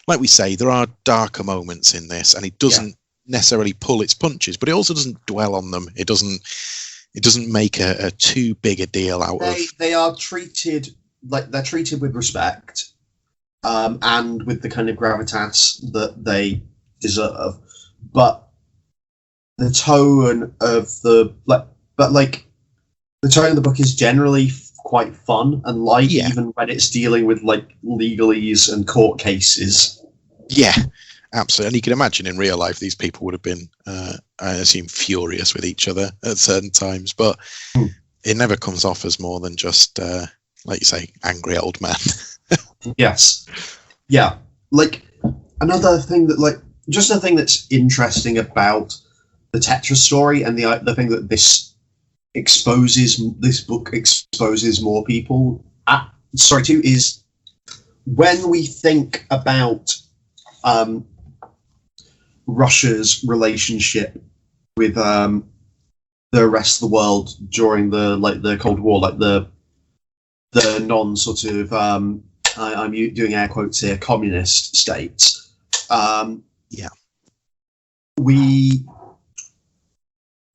[SPEAKER 2] like we say, there are darker moments in this, and it doesn't necessarily pull its punches, but it also doesn't dwell on them. It doesn't make a too big a deal out of.
[SPEAKER 4] They are treated like they're treated with respect, and with the kind of gravitas that they deserve. But the tone of the tone of the book is generally quite fun and light, even when it's dealing with like legalese and court cases. Yeah,
[SPEAKER 2] absolutely. And you can imagine in real life these people would have been, I assume, furious with each other at certain times, but it never comes off as more than just, like you say, angry old man.
[SPEAKER 4] Yes. Yeah. Like another thing that just a thing that's interesting about the Tetris story, and the thing that this book exposes more people to, is when we think about Russia's relationship with the rest of the world during the Cold War, like the non sort of I'm doing air quotes here, communist states. We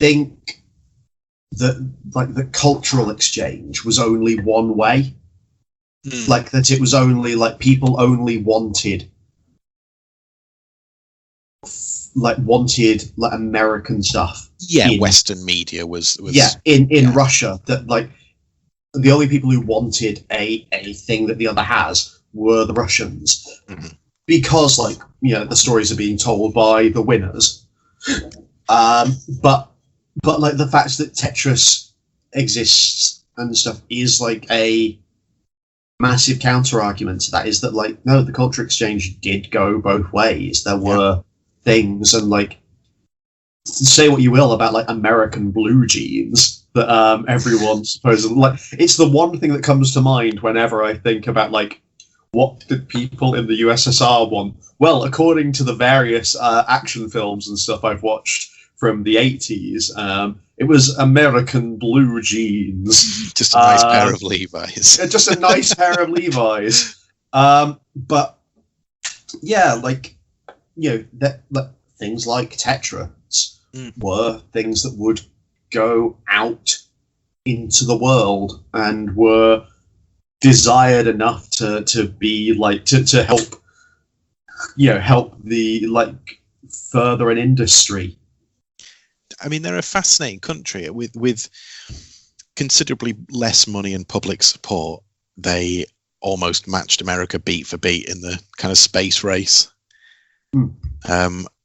[SPEAKER 4] think that the cultural exchange was only one way, like that it was only people only wanted American stuff.
[SPEAKER 2] Western media was
[SPEAKER 4] in Russia, that the only people who wanted a thing that the other has were the Russians, because the stories are being told by the winners. But the fact that Tetris exists and stuff is a massive counter argument to that, is that no, the culture exchange did go both ways. There were things, and say what you will about American blue jeans that everyone supposedly it's the one thing that comes to mind whenever I think about what did people in the USSR want. Well, according to the various action films and stuff I've watched from the 80s, it was American blue jeans.
[SPEAKER 2] Just a nice pair of Levi's.
[SPEAKER 4] Just a nice pair of Levi's. But yeah, things like Tetris were things that would go out into the world and were desired enough to be to help help the further an industry.
[SPEAKER 2] I mean, they're a fascinating country with considerably less money and public support. They almost matched America beat for beat in the kind of space race.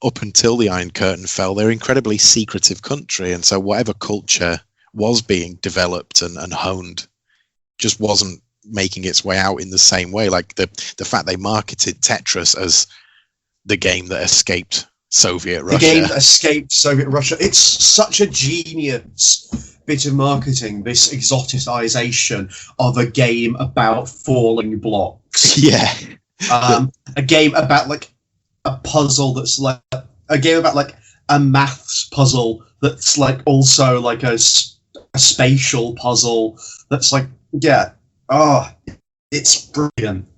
[SPEAKER 2] Up until the Iron Curtain fell, they're an incredibly secretive country, and so whatever culture was being developed and honed just wasn't making its way out in the same way. Like the fact they marketed Tetris as the game that escaped Soviet Russia.
[SPEAKER 4] The game that escaped Soviet Russia. It's such a genius bit of marketing, this exoticization of a game about falling blocks.
[SPEAKER 2] Yeah.
[SPEAKER 4] A game about like a puzzle that's like a game about like a maths puzzle that's like also like a spatial puzzle that's like, yeah. Oh, it's brilliant.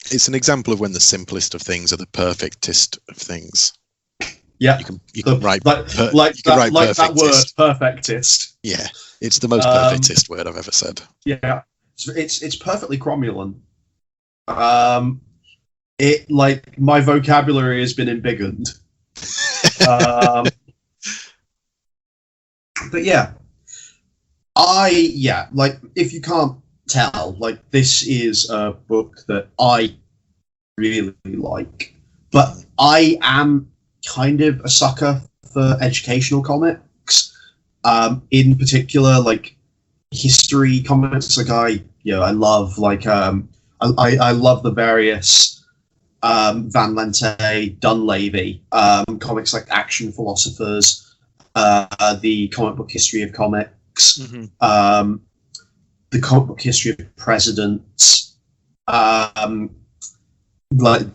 [SPEAKER 2] It's an example of when the simplest of things are the perfectest of things.
[SPEAKER 4] Yeah,
[SPEAKER 2] you can write
[SPEAKER 4] that word, perfectist.
[SPEAKER 2] Yeah, it's the most perfectist word I've ever said.
[SPEAKER 4] Yeah, it's perfectly cromulent. It like my vocabulary has been embiggened. But yeah, like if you can't tell, like this is a book that I really like, but I am kind of a sucker for educational comics, in particular like history comics. Like I love like I love the various Van Lente, Dunleavy comics, like Action Philosophers, the comic book history of comics, the comic book history of presidents, like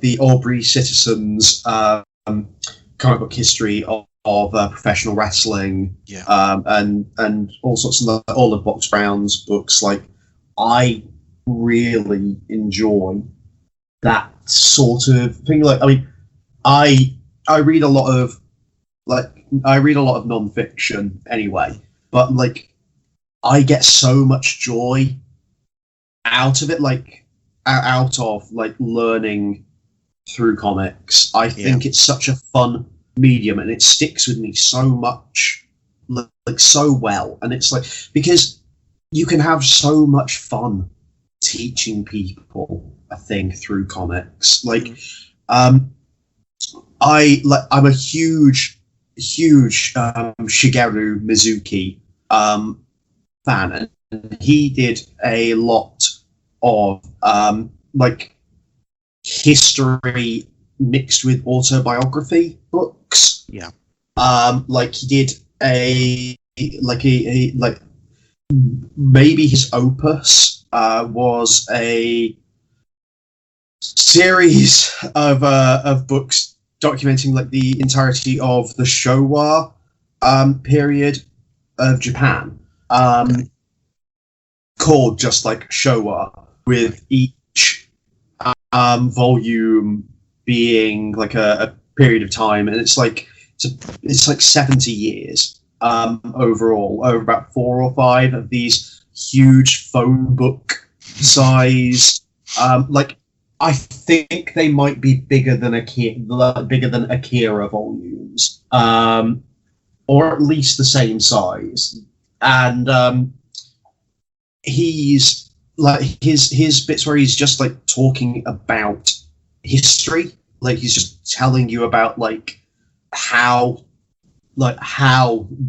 [SPEAKER 4] the Aubrey Citizens comic book history of professional wrestling, and all sorts of all of Box Brown's books. Like I really enjoy that sort of thing. Like I mean, I read a lot of non-fiction anyway, but like I get so much joy out of it, like out of like learning through comics. I think it's such a fun medium, and it sticks with me so much, like so well. And it's like because you can have so much fun teaching people a thing through comics. Like, I'm a huge Shigeru Mizuki fan, and he did a lot of like history mixed with autobiography books.
[SPEAKER 2] Yeah.
[SPEAKER 4] Like he did maybe his opus was a series of books documenting like the entirety of the Showa period of Japan, called just like Showa, with each volume being like a period of time, and it's like 70 years overall, over about 4 or 5 of these huge phone book size. Like I think they might be bigger than Akira volumes, or at least the same size. And he's like his bits where he's just like talking about history, like he's just telling you about like how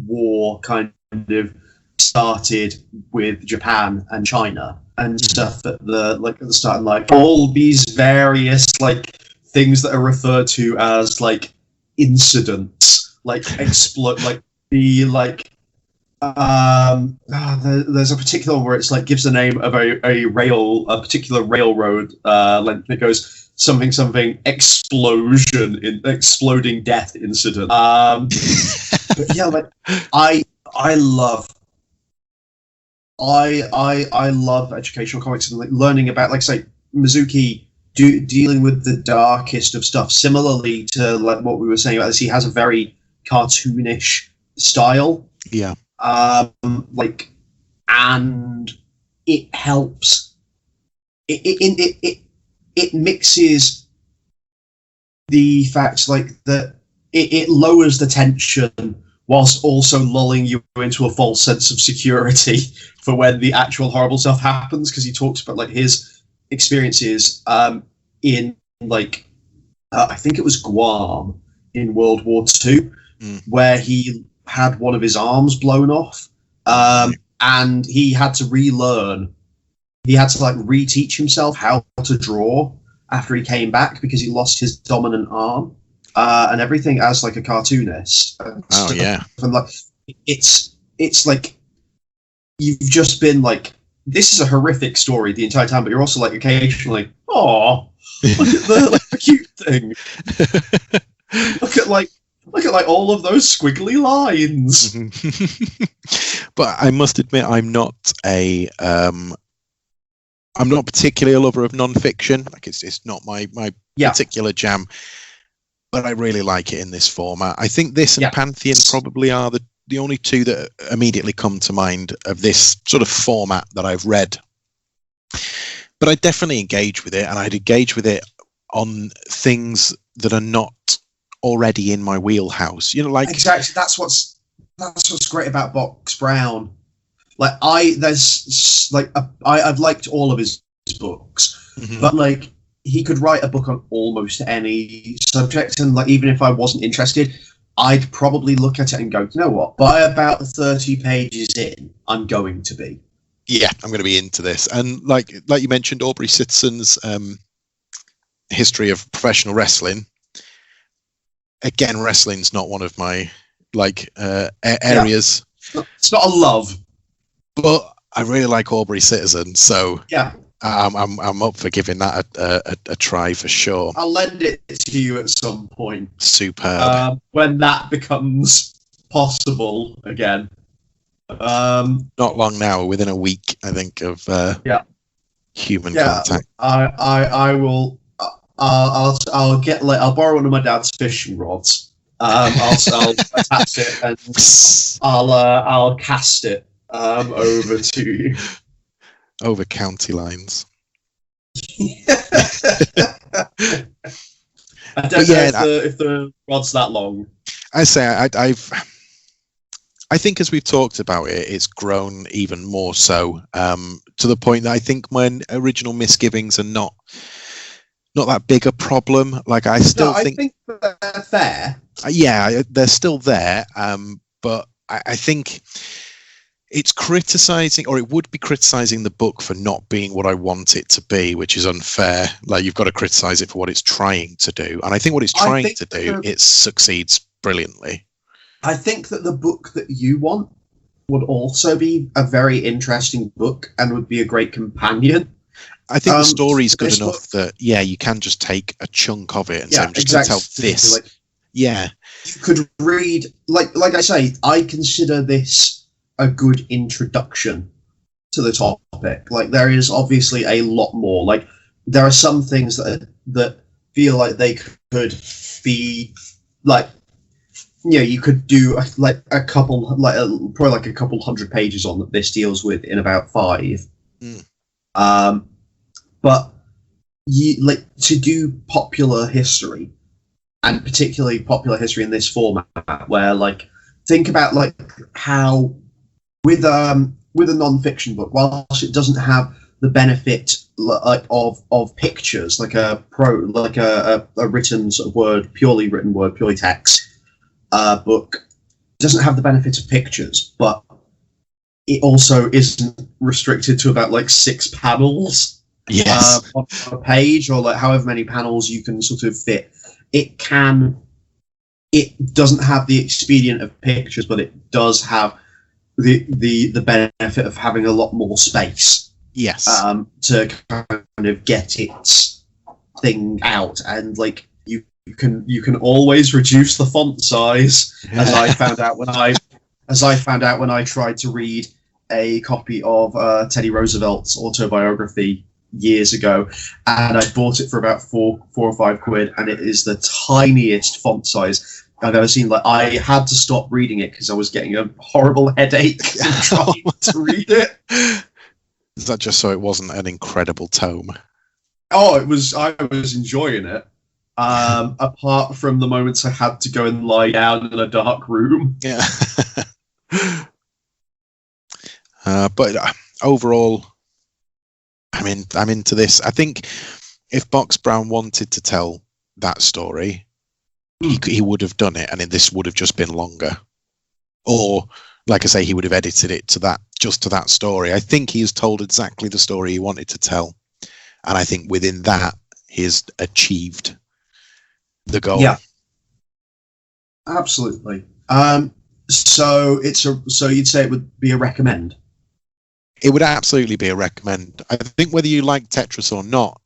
[SPEAKER 4] war kind of started with Japan and China and stuff at the start, and like all these various like things that are referred to as like incidents, like there's a particular one where it's like gives the name of a particular railroad length. It goes something explosion in exploding death incident. But yeah, like I love educational comics and like learning about, like say, Mizuki dealing with the darkest of stuff. Similarly to like what we were saying about this, he has a very cartoonish style.
[SPEAKER 2] Yeah.
[SPEAKER 4] Like, and it helps. It mixes the facts like that. It lowers the tension whilst also lulling you into a false sense of security for when the actual horrible stuff happens, because he talks about like his experiences in like I think it was Guam in World War II, where he had one of his arms blown off, and he had to relearn. He had to like reteach himself how to draw after he came back because he lost his dominant arm and everything as like a cartoonist.
[SPEAKER 2] Oh yeah,
[SPEAKER 4] and like it's like you've just been like, this is a horrific story the entire time, but you're also like occasionally, oh, look at the cute thing. Look at like all of those squiggly lines.
[SPEAKER 2] But I must admit, I'm not particularly a lover of non-fiction. Like it's not my particular jam. But I really like it in this format. I think this and Pantheon probably are the only two that immediately come to mind of this sort of format that I've read. But I definitely engage with it, and I'd engage with it on things that are not already in my wheelhouse. You know, like
[SPEAKER 4] exactly. That's what's great about Box Brown. Like I've liked all of his books, but like he could write a book on almost any subject, and like even if I wasn't interested, I'd probably look at it and go, you know what? By about 30 pages in, I'm going to be.
[SPEAKER 2] Yeah, I'm going to be into this. And like you mentioned, Aubrey Sittson's history of professional wrestling. Again, wrestling's not one of my areas.
[SPEAKER 4] It's not a love,
[SPEAKER 2] but I really like Aubrey Sitson, so
[SPEAKER 4] yeah,
[SPEAKER 2] I'm up for giving that a try for sure.
[SPEAKER 4] I'll lend it to you at some point.
[SPEAKER 2] Superb.
[SPEAKER 4] When that becomes possible again.
[SPEAKER 2] Not long now, within a week, I think, of human contact.
[SPEAKER 4] I will. I'll borrow one of my dad's fishing rods. I'll attach it and I'll cast it over to you.
[SPEAKER 2] Over county lines.
[SPEAKER 4] I don't know if the rod's that long.
[SPEAKER 2] I say I think as we've talked about it, it's grown even more so to the point that I think my original misgivings are not that big a problem. Like I think
[SPEAKER 4] they're fair.
[SPEAKER 2] Yeah, they're still there, but I think it's criticizing, or it would be criticizing the book for not being what I want it to be, which is unfair. Like you've got to criticize it for what it's trying to do, and I think what it's trying to do, it succeeds brilliantly.
[SPEAKER 4] I think that the book that you want would also be a very interesting book and would be a great companion.
[SPEAKER 2] I think the story's good enough that you can just take a chunk of it and say, I'm just going to tell this.
[SPEAKER 4] You could read, like I say, I consider this a good introduction to the topic. Like there is obviously a lot more. Like there are some things that feel like they could be like, you could do like a couple, probably like a couple 100 pages on that this deals with in about 5. But to do popular history, and particularly popular history in this format, where like think about like how with a non-fiction book, whilst it doesn't have the benefit of pictures, like a written sort of purely text book, doesn't have the benefit of pictures, but it also isn't restricted to about like 6 panels.
[SPEAKER 2] Yes.
[SPEAKER 4] On a page, or like however many panels you can sort of fit. It doesn't have the expedient of pictures, but it does have the benefit of having a lot more space.
[SPEAKER 2] Yes.
[SPEAKER 4] To kind of get its thing out, and like you can always reduce the font size, as I found out when I tried to read a copy of Teddy Roosevelt's autobiography years ago, and I bought it for about four or five quid, and it is the tiniest font size I've ever seen. Like I had to stop reading it because I was getting a horrible headache trying to read it.
[SPEAKER 2] Is that just so it wasn't an incredible tome?
[SPEAKER 4] Oh, it was. I was enjoying it. Apart from the moments I had to go and lie down in a dark room.
[SPEAKER 2] Yeah. But overall, I'm into this. I think if Box Brown wanted to tell that story, he would have done it, and this would have just been longer. Or, like I say, he would have edited it to that story. I think he has told exactly the story he wanted to tell, and I think within that he's achieved the goal.
[SPEAKER 4] Yeah, absolutely. So you'd say it would be a recommend?
[SPEAKER 2] It would absolutely be a recommend. I think whether you like Tetris or not,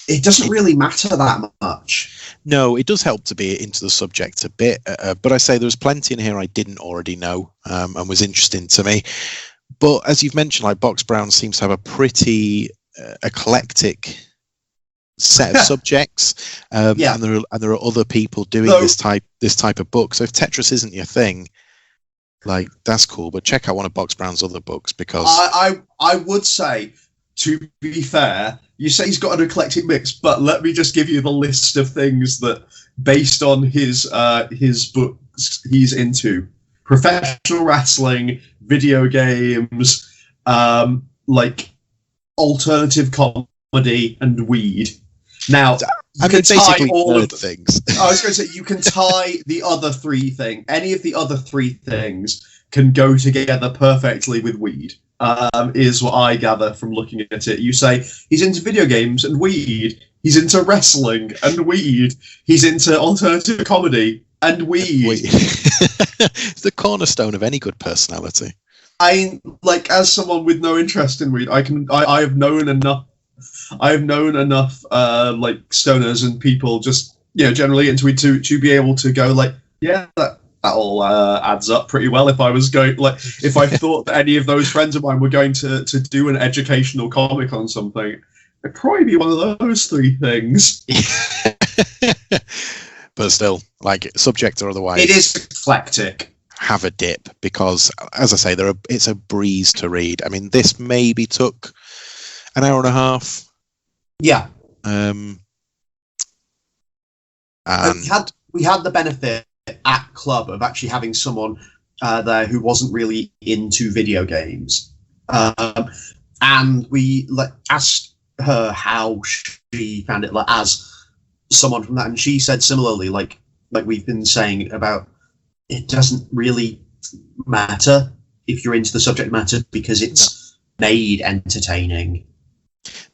[SPEAKER 4] it doesn't really matter that much.
[SPEAKER 2] No, it does help to be into the subject a bit. But I say there's plenty in here I didn't already know and was interesting to me. But as you've mentioned, like Box Brown seems to have a pretty eclectic set of subjects, and there are other people doing this type of book. So if Tetris isn't your thing, like, that's cool, but check out one of Box Brown's other books, because
[SPEAKER 4] I would say, to be fair, you say he's got an eclectic mix, but let me just give you the list of things that, based on his books, he's into: professional wrestling, video games, like alternative comedy, and weed. Now,
[SPEAKER 2] I mean, basically all of things.
[SPEAKER 4] I was going to say, you can tie the other three things. Any of the other three things can go together perfectly with weed, is what I gather from looking at it. You say he's into video games and weed. He's into wrestling and weed. He's into alternative comedy and weed.
[SPEAKER 2] It's the cornerstone of any good personality.
[SPEAKER 4] Like, as someone with no interest in weed, I have known enough. I've known enough like stoners and people just generally into it to be able to go like, yeah, that all adds up pretty well. If I was going, like, if I thought that any of those friends of mine were going to do an educational comic on something, it'd probably be one of those three things.
[SPEAKER 2] But still, like, subject or otherwise,
[SPEAKER 4] it is eclectic.
[SPEAKER 2] Have a dip, because, as I say, it's a breeze to read. I mean, this maybe took an hour and a half.
[SPEAKER 4] Yeah.
[SPEAKER 2] And
[SPEAKER 4] we had the benefit at Club of actually having someone there who wasn't really into video games, and we asked her how she found it, like, as someone from that, and she said similarly, like we've been saying about, it doesn't really matter if you're into the subject matter, because it's made entertaining.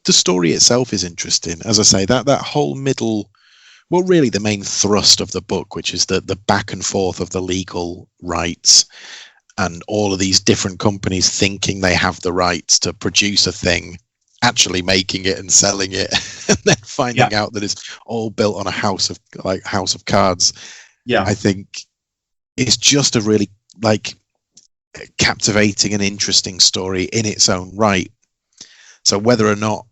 [SPEAKER 2] The story itself is interesting. As I say, that whole middle, well, really the main thrust of the book, which is the back and forth of the legal rights and all of these different companies thinking they have the rights to produce a thing, actually making it and selling it, and then finding out that it's all built on a house of cards. Yeah, I think it's just a really, like, captivating and interesting story in its own right. So whether or not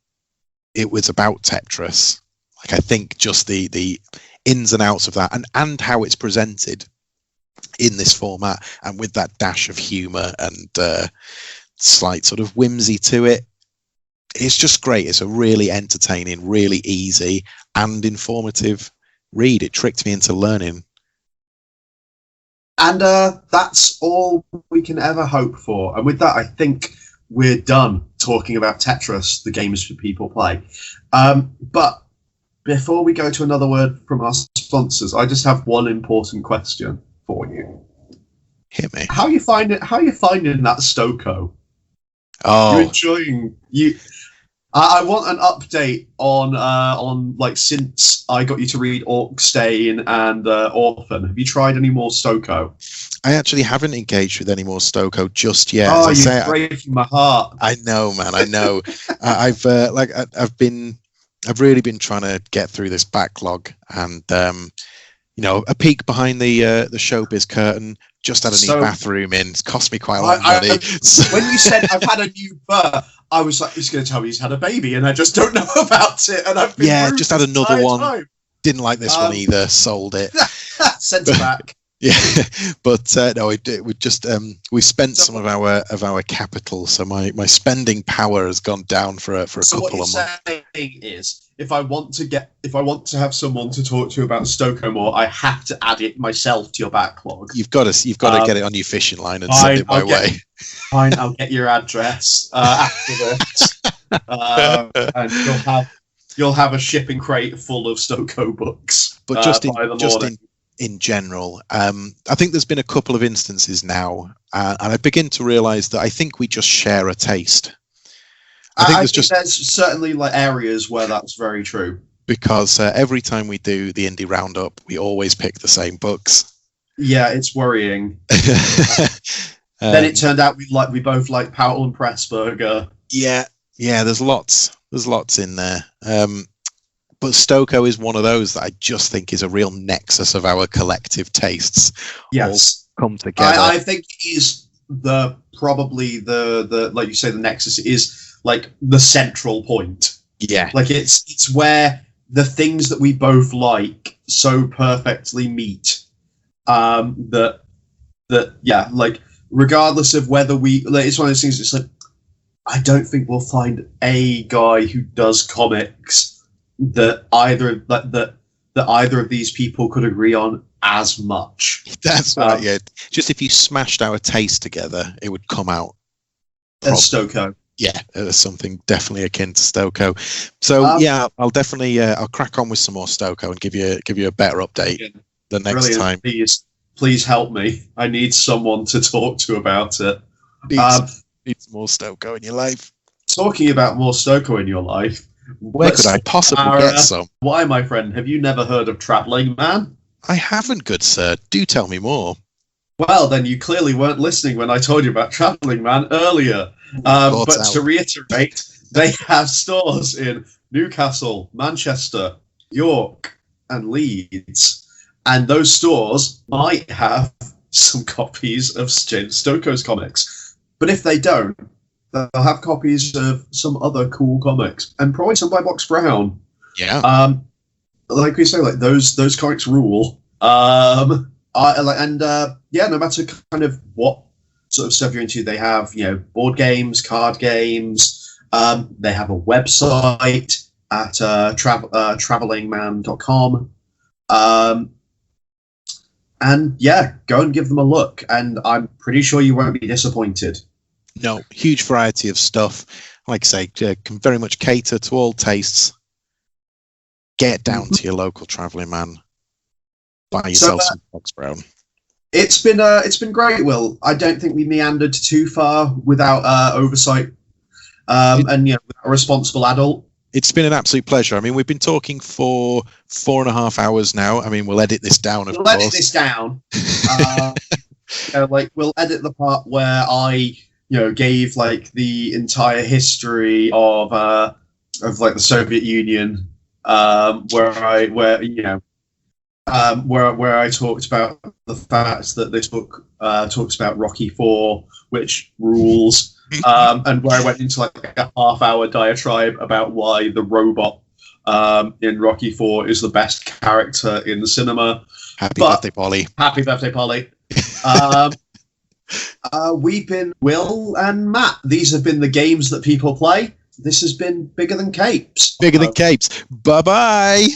[SPEAKER 2] it was about Tetris, like, I think just the ins and outs of that, and how it's presented in this format, and with that dash of humour and slight sort of whimsy to it, it's just great. It's a really entertaining, really easy and informative read. It tricked me into learning.
[SPEAKER 4] And that's all we can ever hope for. And with that, I think we're done talking about Tetris, the games for people play. But before we go to another word from our sponsors, I just have one important question for you.
[SPEAKER 2] Hit me.
[SPEAKER 4] How are you finding that Stoko?
[SPEAKER 2] Oh,
[SPEAKER 4] You enjoying you? I want an update on like, since I got you to read Orkstein and Orphan. Have you tried any more Stoko?
[SPEAKER 2] I actually haven't engaged with any more Stoko just yet.
[SPEAKER 4] Oh, you're breaking my heart.
[SPEAKER 2] I know, man. I know. I've really been trying to get through this backlog, and a peek behind the showbiz curtain. Just had a new bathroom in. It's cost me quite a lot of money.
[SPEAKER 4] When you said I've had a new birth, I was like, he's going to tell me he's had a baby, and I just don't know about it. And I've been
[SPEAKER 2] just had another one.
[SPEAKER 4] Time.
[SPEAKER 2] Didn't like this one either. Sold it.
[SPEAKER 4] Sent it back.
[SPEAKER 2] Yeah, but no, we spent some of our capital, so my spending power has gone down for a couple of months.
[SPEAKER 4] So what you're saying is, if I want to have someone to talk to about Stoko more, I have to add it myself to your backlog.
[SPEAKER 2] You've got to get it on your fishing line and send it my way.
[SPEAKER 4] Fine, I'll get your address after this, and you'll have you'll have a shipping crate full of Stoko books.
[SPEAKER 2] But in general, I think there's been a couple of instances now, and I begin to realise that I think we just share a taste.
[SPEAKER 4] I think there's certainly like areas where that's very true.
[SPEAKER 2] Because every time we do the indie roundup, we always pick the same books.
[SPEAKER 4] Yeah, it's worrying. Then it turned out we both like Powell and Pressburger.
[SPEAKER 2] Yeah. There's lots in there. But Stoko is one of those that I just think is a real nexus of our collective tastes.
[SPEAKER 4] Yes,
[SPEAKER 2] all come together.
[SPEAKER 4] I think is probably the like you say, the nexus is like the central point.
[SPEAKER 2] Yeah,
[SPEAKER 4] like it's where the things that we both like so perfectly meet. That like regardless of whether it's one of those things. It's like I don't think we'll find a guy who does comics that either of these people could agree on as much.
[SPEAKER 2] That's right. Yeah, just if you smashed our taste together, it would come out
[SPEAKER 4] as Stoko.
[SPEAKER 2] Yeah, there's something definitely akin to Stoko. So I'll definitely I'll crack on with some more Stoko and give you a better update the next time.
[SPEAKER 4] Please help me. I need someone to talk to about it.
[SPEAKER 2] Needs more Stoko in your life.
[SPEAKER 4] Talking about more Stoko in your life.
[SPEAKER 2] Where could I possibly get some?
[SPEAKER 4] Why, my friend, have you never heard of Travelling Man?
[SPEAKER 2] I haven't, good sir. Do tell me more.
[SPEAKER 4] Well, then you clearly weren't listening when I told you about Travelling Man earlier. But to reiterate, they have stores in Newcastle, Manchester, York, and Leeds. And those stores might have some copies of James Stokoe's comics. But if they don't, they'll have copies of some other cool comics, and probably some by Box Brown.
[SPEAKER 2] Yeah.
[SPEAKER 4] Like we say, like those comics rule. No matter kind of what sort of stuff you're into, they have board games, card games. They have a website at travelingman.com. And go and give them a look, and I'm pretty sure you won't be disappointed.
[SPEAKER 2] No, huge variety of stuff. Like I say, can very much cater to all tastes. Get down to your local Travelling Man. Buy yourself some Box Brown.
[SPEAKER 4] It's been great, Will. I don't think we meandered too far without oversight and a responsible adult.
[SPEAKER 2] It's been an absolute pleasure. I mean, we've been talking for 4.5 hours now. I mean, we'll edit this down, of course.
[SPEAKER 4] We'll edit this down. We'll edit the part where I gave like the entire history of like the Soviet Union, where I talked about the fact that this book talks about Rocky IV, which rules, and where I went into like a half-hour diatribe about why the robot in Rocky IV is the best character in the cinema.
[SPEAKER 2] Happy birthday, Polly.
[SPEAKER 4] Happy birthday, Polly. We've been Will and Matt. These have been the games that people play. This has been Bigger Than Capes.
[SPEAKER 2] Bigger Than Capes. Bye-bye.